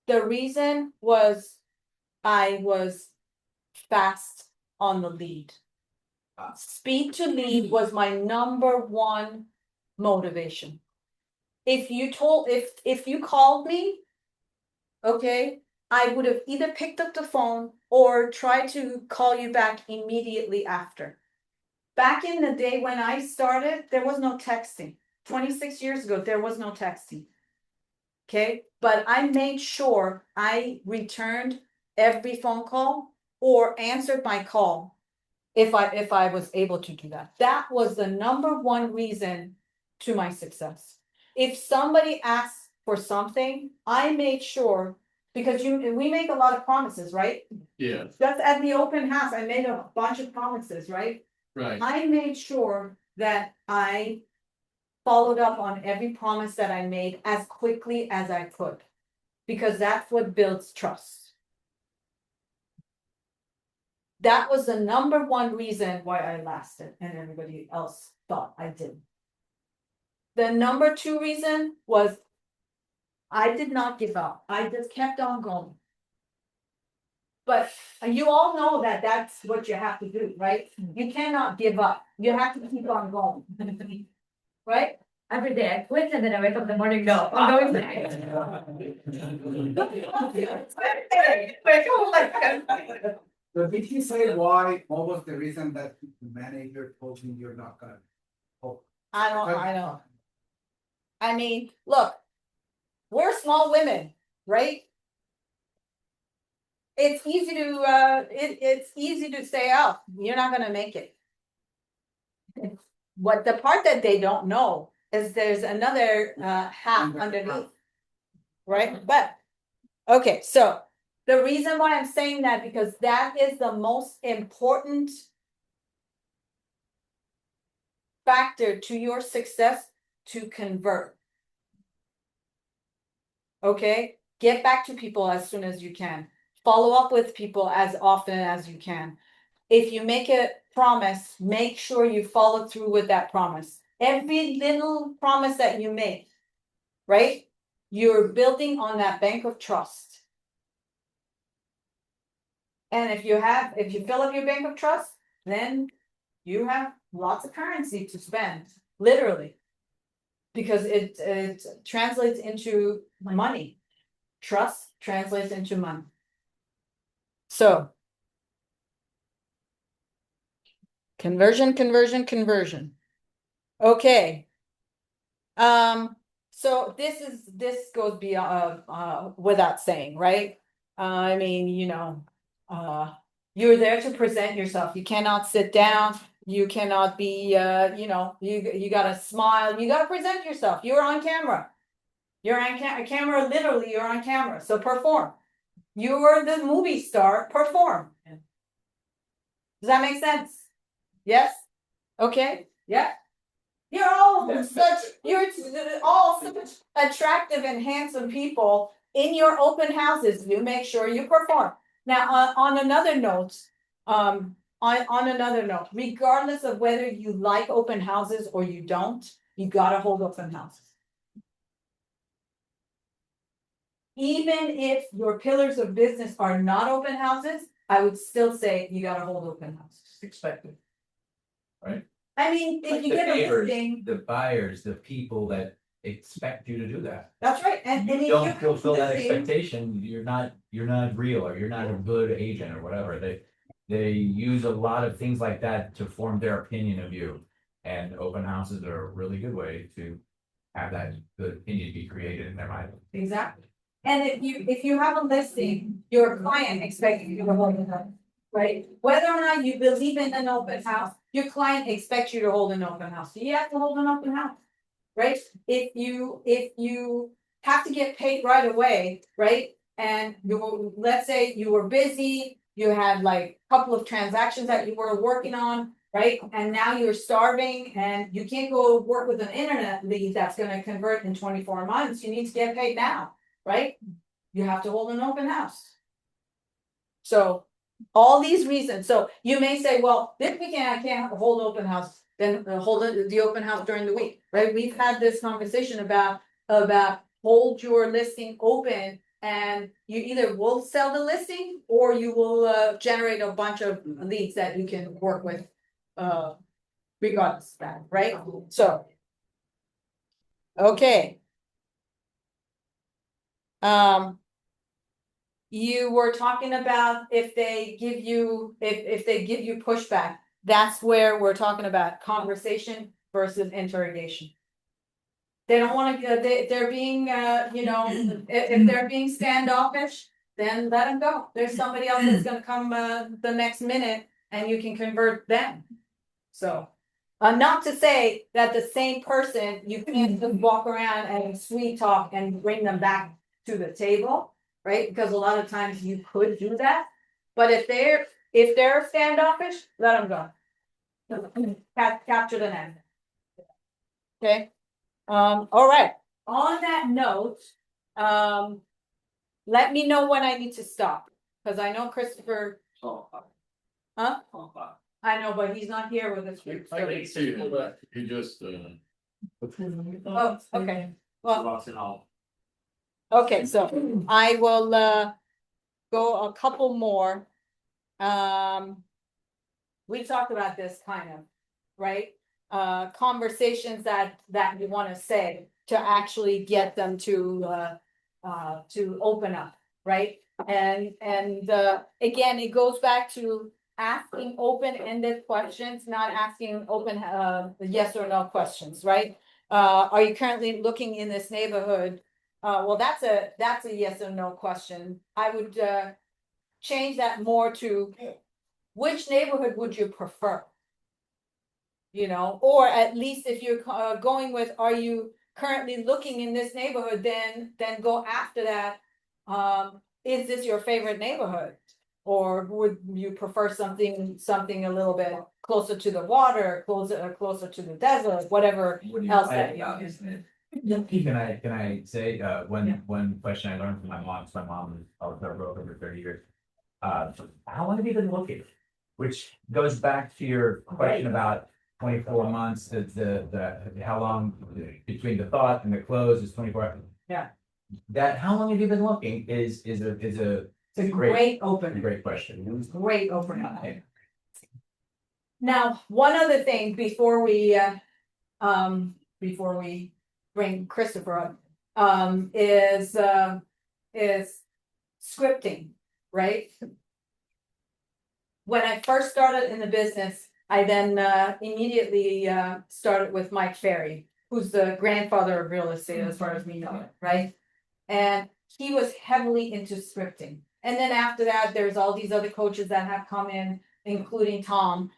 the reason was I was fast on the lead. Speed to lead was my number 1 motivation. If you called me, okay, I would have either picked up the phone or tried to call you back immediately after. Back in the day when I started, there was no texting. 26 years ago, there was no texting. Okay, but I made sure I returned every phone call or answered my call if I was able to do that. That was the number 1 reason to my success. If somebody asked for something, I made sure, because we make a lot of promises, right? Yeah, Just at the open house, I made a bunch of promises, right? right. I made sure that I followed up on every promise that I made as quickly as I could, because that's what builds trust. That was the number 1 reason why I lasted and everybody else thought I didn't. The number 2 reason was I did not give up. I just kept on going. But you all know that that's what you have to do, right? You cannot give up. You have to keep on going. Right? Every day I quit and then I wake up in the morning, no, I'm going back. So did he say why? What was the reason that the manager told you you're not gonna? I don't. I mean, look, we're small women, right? It's easy to say, oh, you're not gonna make it. What the part that they don't know is there's another half underneath. Right? But okay, so the reason why I'm saying that, because that is the most important factor to your success, to convert. Okay, get back to people as soon as you can. Follow up with people as often as you can. if you make a promise, make sure you follow through with that promise. Every little promise that you make, right? You're building on that bank of trust. And if you fill up your bank of trust, then you have lots of currency to spend, literally. Because it translates into money. Trust translates into money. So. Conversion. Okay. So this goes beyond, without saying, right? I mean, you're there to present yourself. You cannot sit down. You cannot be, you gotta smile. You gotta present yourself. You're on camera. You're on camera, literally, you're on camera. So perform. You're the movie star, perform. Does that make sense? Yes? Okay, yeah. You're all such attractive and handsome people in your open houses. You make sure you perform. Now, on another note, regardless of whether you like open houses or you don't, you gotta hold open houses. Even if your pillars of business are not open houses, I would still say you gotta hold open houses. Expected. Right? I mean, if Like you the get a neighbors, listing, the buyers, the people that expect you to do that. that's right, and if You you don't have a fulfill that listing- expectation, you're not real, or you're not a good agent or whatever. They use a lot of things like that to form their opinion of you. And open houses are a really good way to have that good opinion be created in their mind. Exactly. And if you have a listing, your client expects you to hold it up, right? Whether or not you believe in an open house, your client expects you to hold an open house. So you have to hold an open house, right? If you have to get paid right away, right? And let's say you were busy, you had like a couple of transactions that you were working on, right? And now you're starving and you can't go work with an internet lead that's gonna convert in 24 months. You need to get paid now, right? You have to hold an open house. So all these reasons, so you may say, well, this weekend I can't hold open house, then hold the open house during the week, right? We've had this conversation about hold your listing open. And you either will sell the listing or you will generate a bunch of leads that you can work with regardless of that, right? So. Okay. You were talking about if they give you pushback, that's where we're talking about conversation versus interrogation. They don't want to, they're being, if they're being standoffish, then let them go. There's somebody else that's gonna come, the next minute and you can convert them. So, not to say that the same person, you can't just walk around and sweet talk and bring them back to the table, right? Because a lot of times you could do that. But if they're standoffish, let them go. Capture the net. Okay. All right, on that note, let me know when I need to stop, because I know Christopher, huh? I know, but he's not here with us. I can see it. He just, Oh, okay, well, Lots and all. okay, so I will, go a couple more. We talked about this kind of, right? Conversations that you wanna say to actually get them to open up, right? And again, it goes back to asking open-ended questions, not asking open, yes or no questions, right? Are you currently looking in this neighborhood? Well, that's a yes or no question. I would, change that more to, which neighborhood would you prefer? Or at least if you're going with, are you currently looking in this neighborhood, then go after that. Is this your favorite neighborhood? Or would you prefer something a little bit closer to the water, closer to the desert, whatever else that you. Can I say, one question I learned from my mom, 'cause my mom was a broker for 30 years. How long have you been looking? which goes back to your question about 24 months, how long between the thought and the close is 24. Yeah. That, how long have you been looking is a It's a great opening. great question. Great opening. Now, one other thing before we bring Christopher up, is scripting, right? When I first started in the business, I then immediately started with Mike Ferry, who's the grandfather of real estate as far as we know it, right? And he was heavily into scripting. And then after that, there's all these other coaches that have come in, including Tom,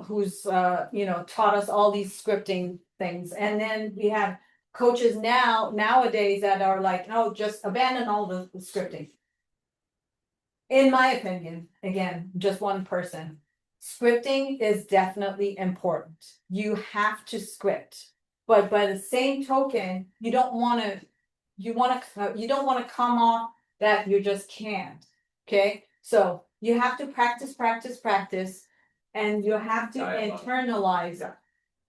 who's taught us all these scripting things. And then we have coaches nowadays that are like, no, just abandon all the scripting. In my opinion, again, just one person, scripting is definitely important. You have to script, but by the same token, you don't want to come off that you just can't. Okay, so you have to practice, and you have to internalize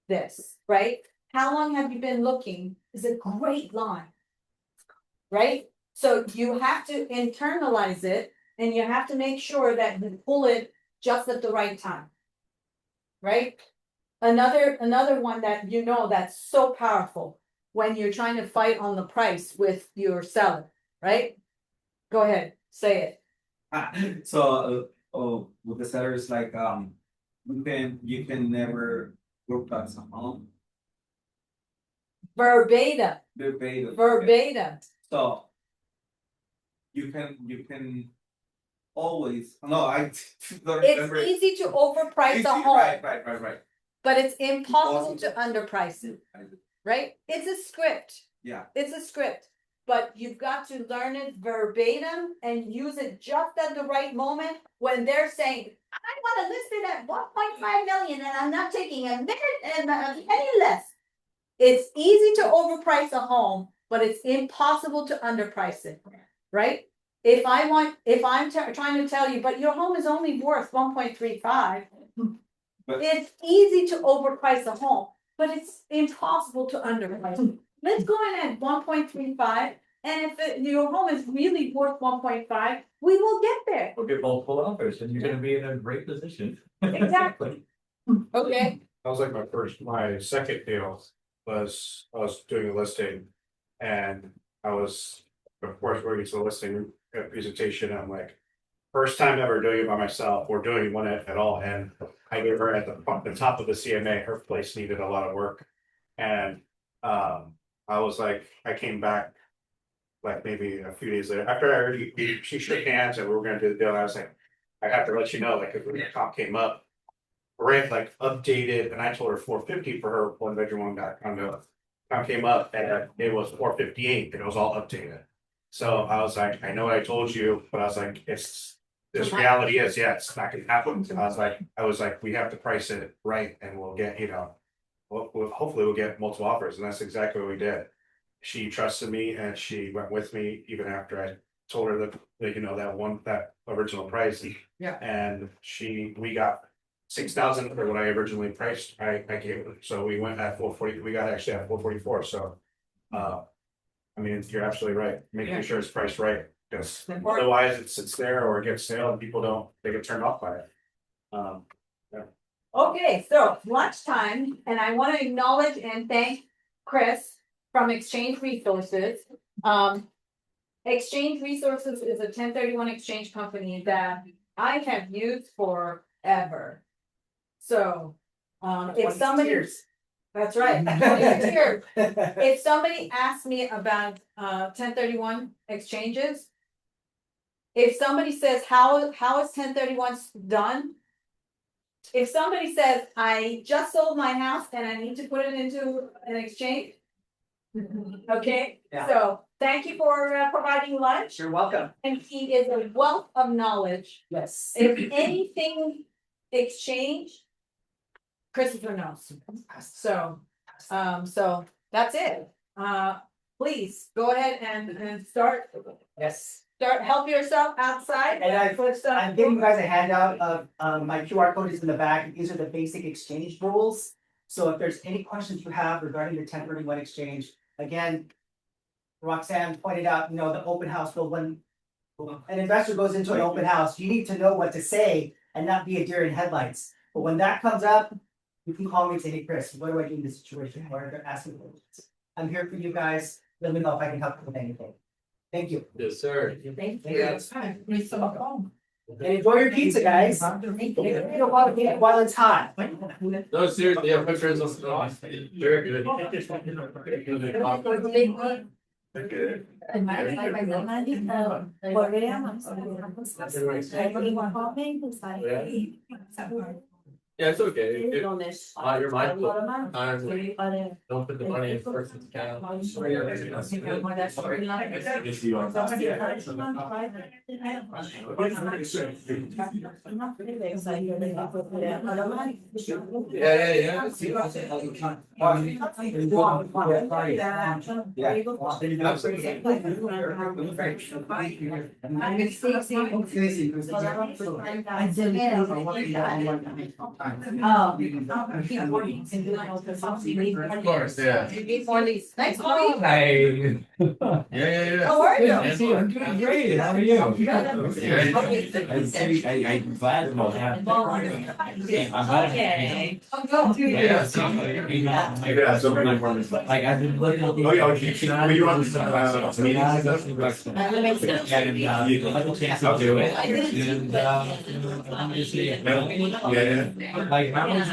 this, right? How long have you been looking is a great line, right? So you have to internalize it, and you have to make sure that you pull it just at the right time, right? Another one that that's so powerful when you're trying to fight on the price with your seller, right? Go ahead, say it. So, with the sellers, like, you can never work on someone. Verbatim. So you can always, no, I don't remember. It's easy to overprice a home, Right. but it's impossible to underprice it, right? It's a script. Yeah. It's a script, but you've got to learn it verbatim and use it just at the right moment when they're saying, I want to list it at 1.5 million and I'm not taking a minute and a penny less. It's easy to overprice a home, but it's impossible to underprice it, right? If I'm trying to tell you, but your home is only worth 1.35, it's easy to overprice a home, but it's impossible to underprice it. Let's go in at 1.35, and if your home is really worth 1.5, we will get there. We'll get multiple offers and you're gonna be in a great position. Exactly. Okay. That was like my second deal was, I was doing a listing. And I was, of course, working to the listing presentation. I'm like, first time ever doing it by myself or doing one at all. And I gave her at the top of the CMA, her place needed a lot of work. And I was like, I came back like maybe a few days later after I already, she shook hands and we were gonna do the deal. I was like, I have to let you know, like, if the top came up, rent like updated, and I told her 450 for her one bedroom, one bath condo. Top came up and it was 458 and it was all updated. So I was like, I know I told you, but I was like, this reality is, yeah, it's not gonna happen. I was like, we have to price it right and we'll get, hopefully we'll get multiple offers, and that's exactly what we did. She trusted me and she went with me even after I told her that that original price. Yeah. And we got 6,000 for what I originally priced. I gave her. So we went at 440. We got actually at 444. So I mean, you're absolutely right. Making sure it's priced right, because otherwise it sits there or it gets stale and people they get turned off by it. Okay, so lunchtime, and I want to acknowledge and thank Chris from Exchange Resources. Exchange Resources is a 1031 exchange company that I have used forever. So, if somebody, that's right, 22 years. If somebody asks me about 1031 exchanges, if somebody says how is 1031 done? If somebody says, I just sold my house and I need to put it into an exchange. Okay, Yeah. so thank you for providing lunch. You're welcome. And he is a wealth of knowledge. Yes. If anything exchange, Christopher knows. So that's it. Please go ahead and start. Yes. Start, help yourself outside. And I'm giving you guys a handout of, my QR code is in the back, these are the basic exchange rules. So if there's any questions you have regarding the 1031 exchange, again. Roxanne pointed out, the open house will, when an investor goes into an open house, you need to know what to say and not be a deer in headlights. But when that comes up, you can call me and say, hey, Chris, what do I do in this situation? Or they're asking questions. I'm here for you guys. Let me know if I can help you with anything. Thank you. Yes, sir. Thank Thank you. you. And enjoy your pizza, guys. You don't want to eat while it's hot. No, seriously, yeah, pictures of stuff. Very good. Yeah, it's okay. You're mindful. Don't put the money in person's account. Yeah. Of course, yeah. You need more of these. Thanks, Molly. Hey. Yeah. How are you? I'm doing great. How are you? I'm glad I'm Okay. Like I've been looking at these. Oh, yeah, you want I had a chance to do it. And obviously, like how is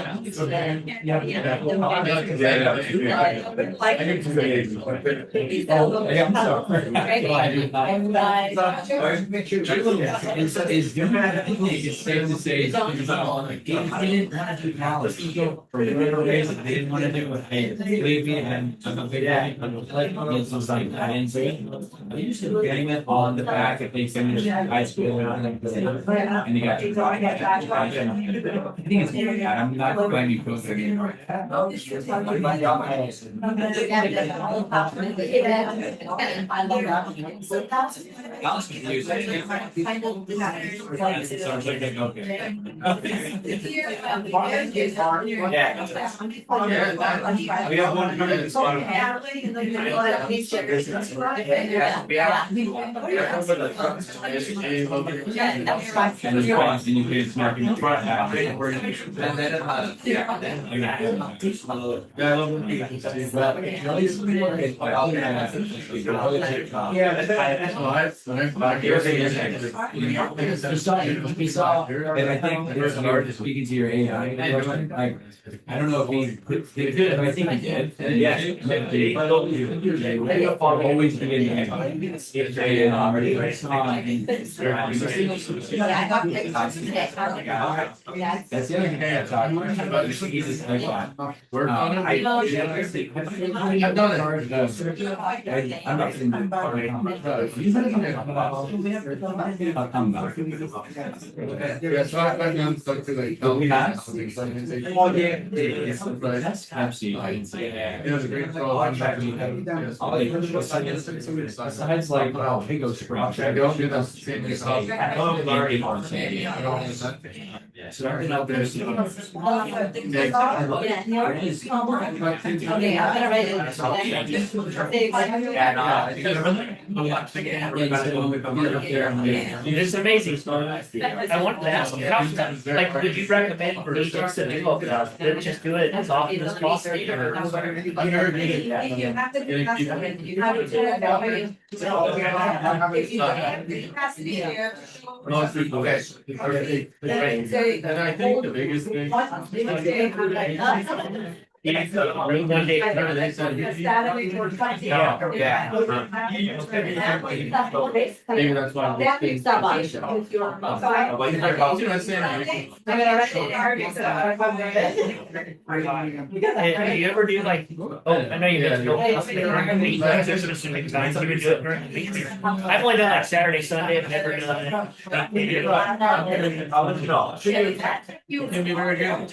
safe to say I didn't want to do policy for whatever reason they didn't want to do it. Hey, believe me, I'm a big like I didn't say it. I used to getting it on the back if they finish high school and you got I think it's I'm not going to go through anymore. I was confused. So I was like, okay. We have one coming this one. And you can smack in the front half. And then and I think there's an art speaking to your AI. Like, I don't know if he did, but I think he did. Yes. Always be in there. That's the other thing I talked about. He's just like that. Work on it. I've done it. I'm not in the I'll come back. Yeah, so I've done something like. Oh, we have? Oh, yeah. Absolutely. It was a great throw. I'm trying Besides like, well, he goes to. I don't do that same stuff. Starting out there. Okay, I'm gonna write it. It's amazing. I wanted to ask you, like, would you recommend for agents to do it, just do it as often as possible? Most people, okay. And I think the biggest thing. Maybe that's why. You ever do like, I know you guys do. I've only done like Saturday, Sunday, I've never done it. Can be very good.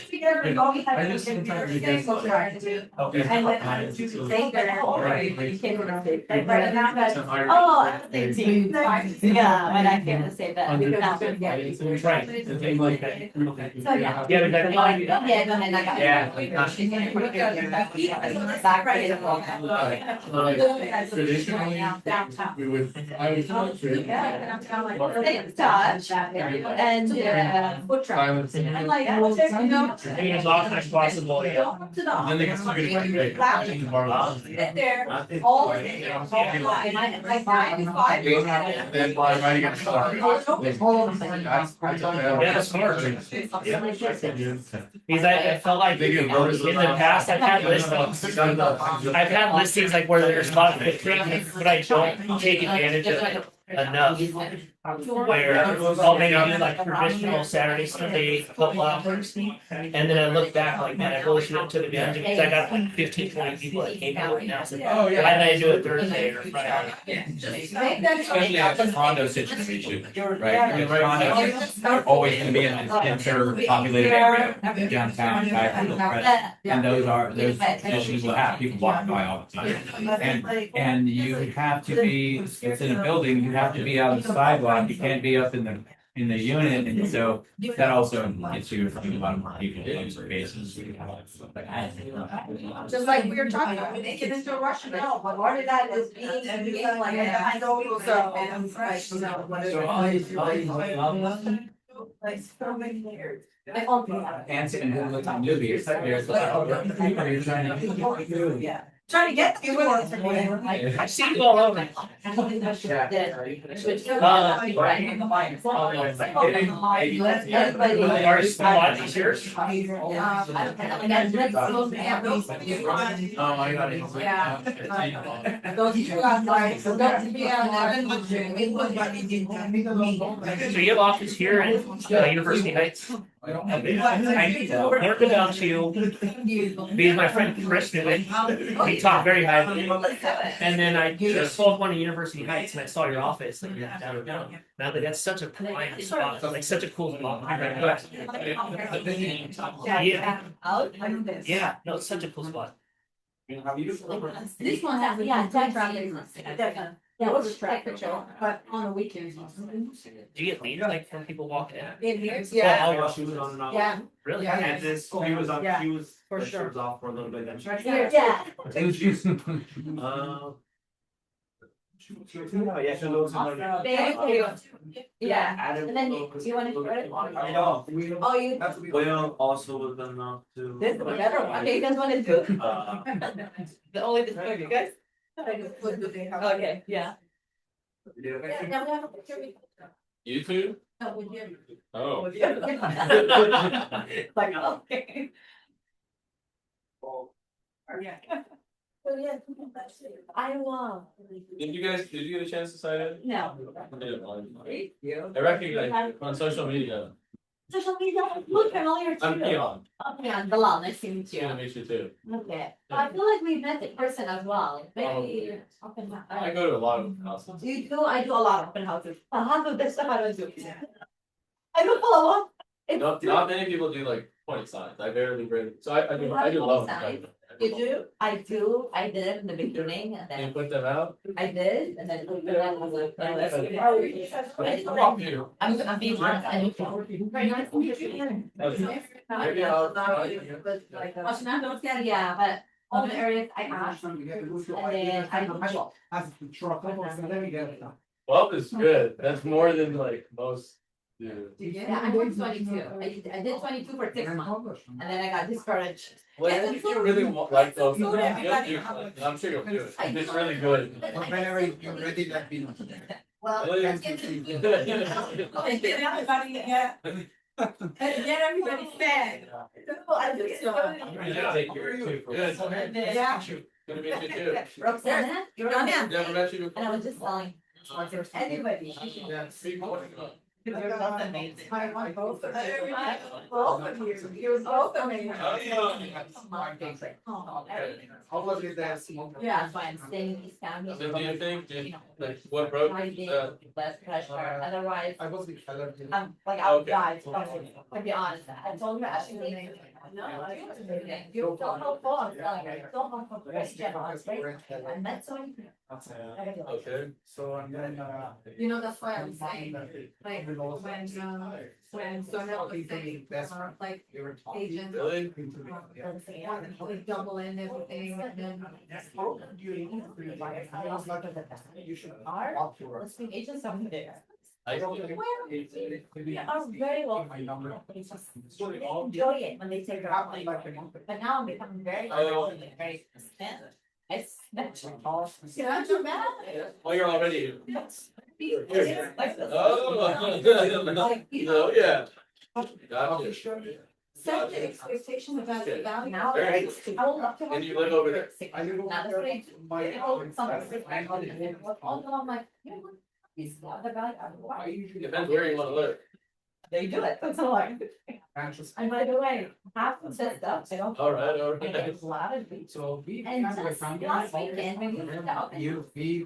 I just sometimes Okay. And then I do say that, you can't really say, like, right now, that's, oh, I'm thinking, yeah, but I can't say that. Because I'm gonna get it. Right, and things like that. Okay. So, yeah. Yeah, but that. Yeah, go ahead, I got it. Yeah. Back right in. Traditionally, Downtown. we would, I would. Yeah, and I'm like, thanks, Todd. And, Silence. I'm like, well, you know. Being as often as possible, yeah. Go to the Then they get stuck in a great. Sit there all day, all night, like 9 to 5. Then by writing it. Yeah, that's smart. Because I felt like in the past, I've had listings. I've had listings like where there's a lot of footprint, but I don't take advantage of it enough. Where I'll maybe do like traditional Saturday, Sunday couple hours. And then I look back like, man, I really should have took advantage of it. Because I got like 15, 20 people that came out and I said, Oh, yeah. why didn't I do it Thursday or Friday? Especially at a condo situation, right? Because condos are always gonna be in a denser populated area, downtown, and those issues will have people walking by all the time. And you have to be, it's in a building, you have to be out on the sidewalk, you can't be up in the unit, and so that also gets you a lot more people in spaces. Just like we were talking about, when they get into a rush now, but part of that is being like, I know, so, and fresh, you know, whatever. Like so many years. Like, oh, yeah. And who look at movies, there's like, oh, you're trying to. Yeah. Trying to get to it. I've seen it all over. Are spot yours? Oh, I got it. Yeah. Those two are like, so that's to be on So you have office here in University Heights? I worked it out to you because my friend Chris knew it. He talked very highly. And then I just sold one in University Heights and I saw your office like you're downtown. Now that that's such a prime spot, like such a cool spot. Yeah. Yeah, no, it's such a cool spot. This one has, yeah, definitely. Yeah, what's the traffic show, but on the weekends. Do you get leads like from people walking in? In here? Yeah. She was on and off. Yeah. Really? Yeah. And this, she was on, Yeah, she was, for she sure. was off for a little bit then. Yeah. Yeah, she knows somebody. Thank you. Yeah, and then you wanna share it? I know. Oh, you. Will also was done now too. This is a better one. Okay, you guys wanna do? The only this one, you guys? Okay, yeah. Yeah, now we have a picture. YouTube? No, with you. Oh. With you. Like, okay. Yeah. So, yeah, I will. Did you get a chance to sign in? No. I recognize you on social media. Social media, look, I'm only here too. I'm Keon. Okay, I'm Bilal, nice to meet you. Nice to meet you too. Okay, I feel like we've met in person as well, maybe open house. I go to a lot of houses. You do, I do a lot of open houses. Half of this stuff I don't do. I don't follow up. Not many people do like point signs. I barely bring, so I do love them. You do? I do, I did it in the beginning and Can you then put them out? I did, and then. I was like, I'm being honest, I don't. Very nice to meet you. Maybe I'll. Yeah, but all the areas I asked, and then I. 12 is good. That's more than like most do. Yeah, I worked 22. I did 22 for 6 months, and then I got discouraged. Well, if you really like those, you'll do it. I'm sure you'll do it. It's really good. Whenever you're ready, let me know. Well, Really? let's get to. Get everybody, yeah. Get everybody fed. I do so. Good. Yeah. Good to meet you too. Roxana, you're on it. Never met you And I before. was just telling anybody. Yeah, speak more. You're both amazing. I want both of you. Both of you, you're both amazing. How was it there? Yeah, that's why I'm staying in East County. So do you think, like, what broke? Riding, less pressure, otherwise, I was the color. I'm like, I would die, to be honest, I told her actually. You're so helpful, I'm telling you, you're so helpful, very generous, right? I met so many people. Okay. So and then You know, that's why I'm saying, like, when Sonel was saying, like, agents. Really? We double in everything and then. you should. Let's be agents over there. I We are very well. My number. They just enjoy it when they say they're like, but now I'm becoming very, very expensive. It's. Yeah, not too bad. Oh, you're already. Like this. Oh, yeah. Gotcha. Set the expectation about the value. Now, Very I will love to have. And you live over there? I live over Now, that's there. what I do. My. They hold something. I'm like, you know what? He's got the value. I usually. Depends where you wanna live. They do it, that's all I. Branches. And by the way, half of the stuff, they don't. All right. It's a lot of beach. So we. And just last weekend, when you went out. We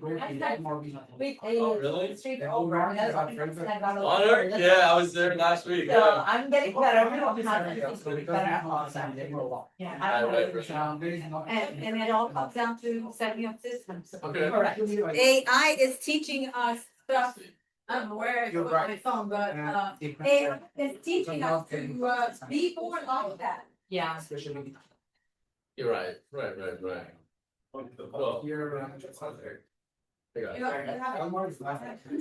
more. We Oh, really? street over. And I got a little- Honor? Yeah, I was there last week. So I'm getting better, we don't have it, better at all, so I'm getting along. Yeah. I don't know. And it all comes down to setting up systems. Okay. Correct. AI is teaching us stuff. I don't know where I You're put right. my phone, but AI is teaching us to be more like that. Yeah. Especially. You're right. Right. Well, Here. I got it. You know, and have- Elmore is last. Okay.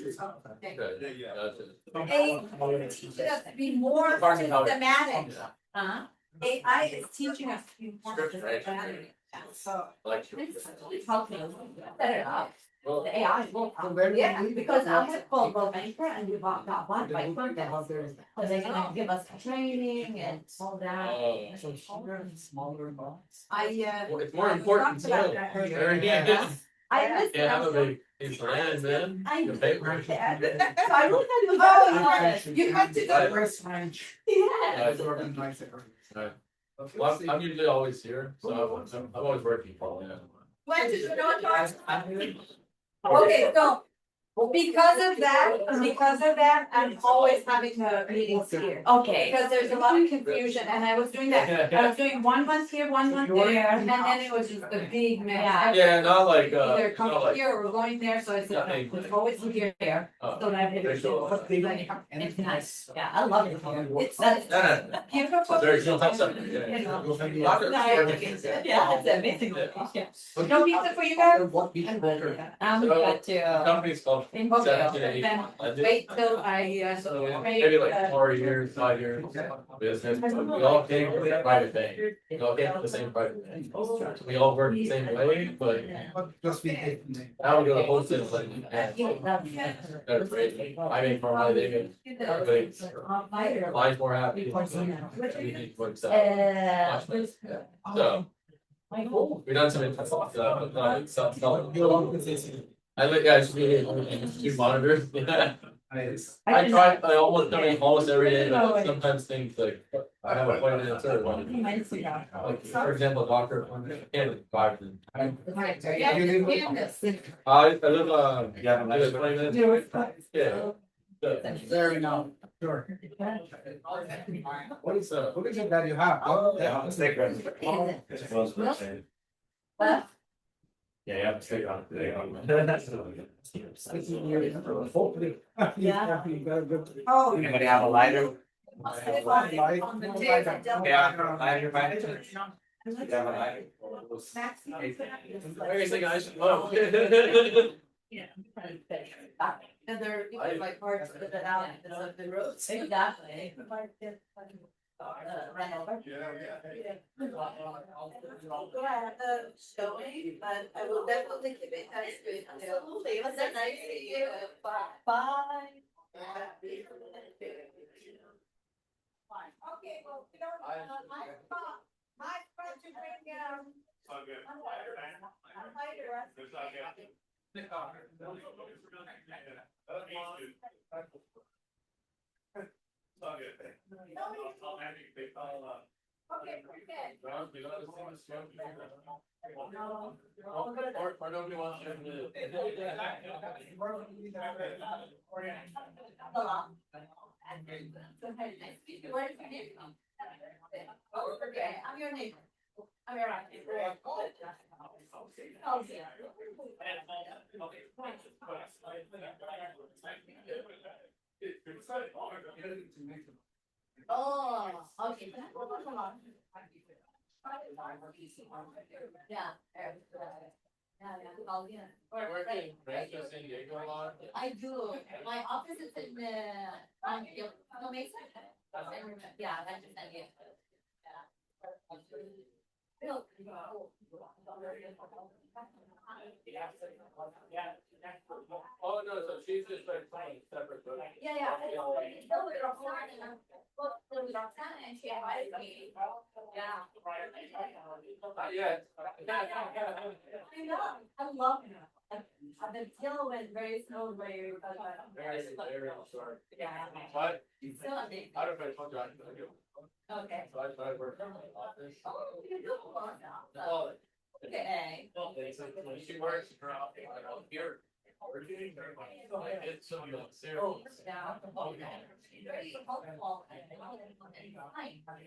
Okay, gotcha. AI is teaching us to be more systematic. AI is teaching us to be more Script, right? systematic. So. Like. It's helping us set it up. Well, The AI will, yeah, because I'm gonna call Bob Anchor and we bought that one by Quintus. So they're gonna give us training and all that. Smaller box. well, it's more important too. talked about that earlier. Very good. Yeah. I listen. Yeah, have a big piece of land, man. I Your paper. So I really had to. Oh, you have to Right. go. West Ranch. Yeah. It's organized area. Well, I'm usually always here, so I'm always working for you. When did you know it? Okay, so because of that, I'm always having the meetings here. Okay. Because there's a lot of confusion and I was doing that. I was doing 1 month here, 1 month there, and then it was just a big mess. Yeah, not like, Either not coming like. here or going there, so I said, no, it's always here. So that It's nice. Yeah, I love it here. It's No. beautiful. Very cool. Have something, You yeah. know. Yeah, it's amazing. Yeah. No pizza for you guys? What beach broker? Got The to. company's called In Hopedale, 17, then 18. wait till I, Maybe like 4 years, 5 years business, but we all came from the private bank. We all came from the same private bank. We all work the same way, but Just be. now we go to wholesale, like, they're great. I make more money, they make, everybody, clients more happy. Everything works out. Much better. So, we've done some interesting stuff, I look, yeah, it's really, two monitors. I try, I almost every day, but sometimes things like, I have a appointment at a certain one. Like, for example, doctor, can't drive. I live, I live 20 minutes. Yeah. Very now. Sure. What is it that you have? Oh, yeah. Yeah, you have to stay on it today. Hopefully. Yeah. oh. Anybody have a lighter? On the table. Yeah, lighter, lighter. You have a lighter? Seriously, guys. Oh. And they're, like, hard to put it out in the middle of the roads. Exactly. Run over. Showing, but I will definitely keep it touch with. Absolutely, it was nice to see you. Bye. Okay, well, you know, my friend to bring, All good. Or nobody wants to. Oh, okay, I'm your neighbor. I'm your right neighbor. Oh, yeah. Oh, okay. Yeah. Work in Rancho San Diego a lot. I do. My office is in the, no, Mesa. Yeah, that's just San Diego. Oh, no, so she's just like separate. Yeah, yeah. No, with Roxana. Well, with Roxana and she invited me. Yeah. Not yet. I know, I love it. The deal went very smoothly. Very short. Yeah. But Still amazing. I don't know if I told you, I do. Okay. So I work in the office. Oh, you do. Well, Okay. when she works in her office, here. It's some serious. Yeah. Very helpful.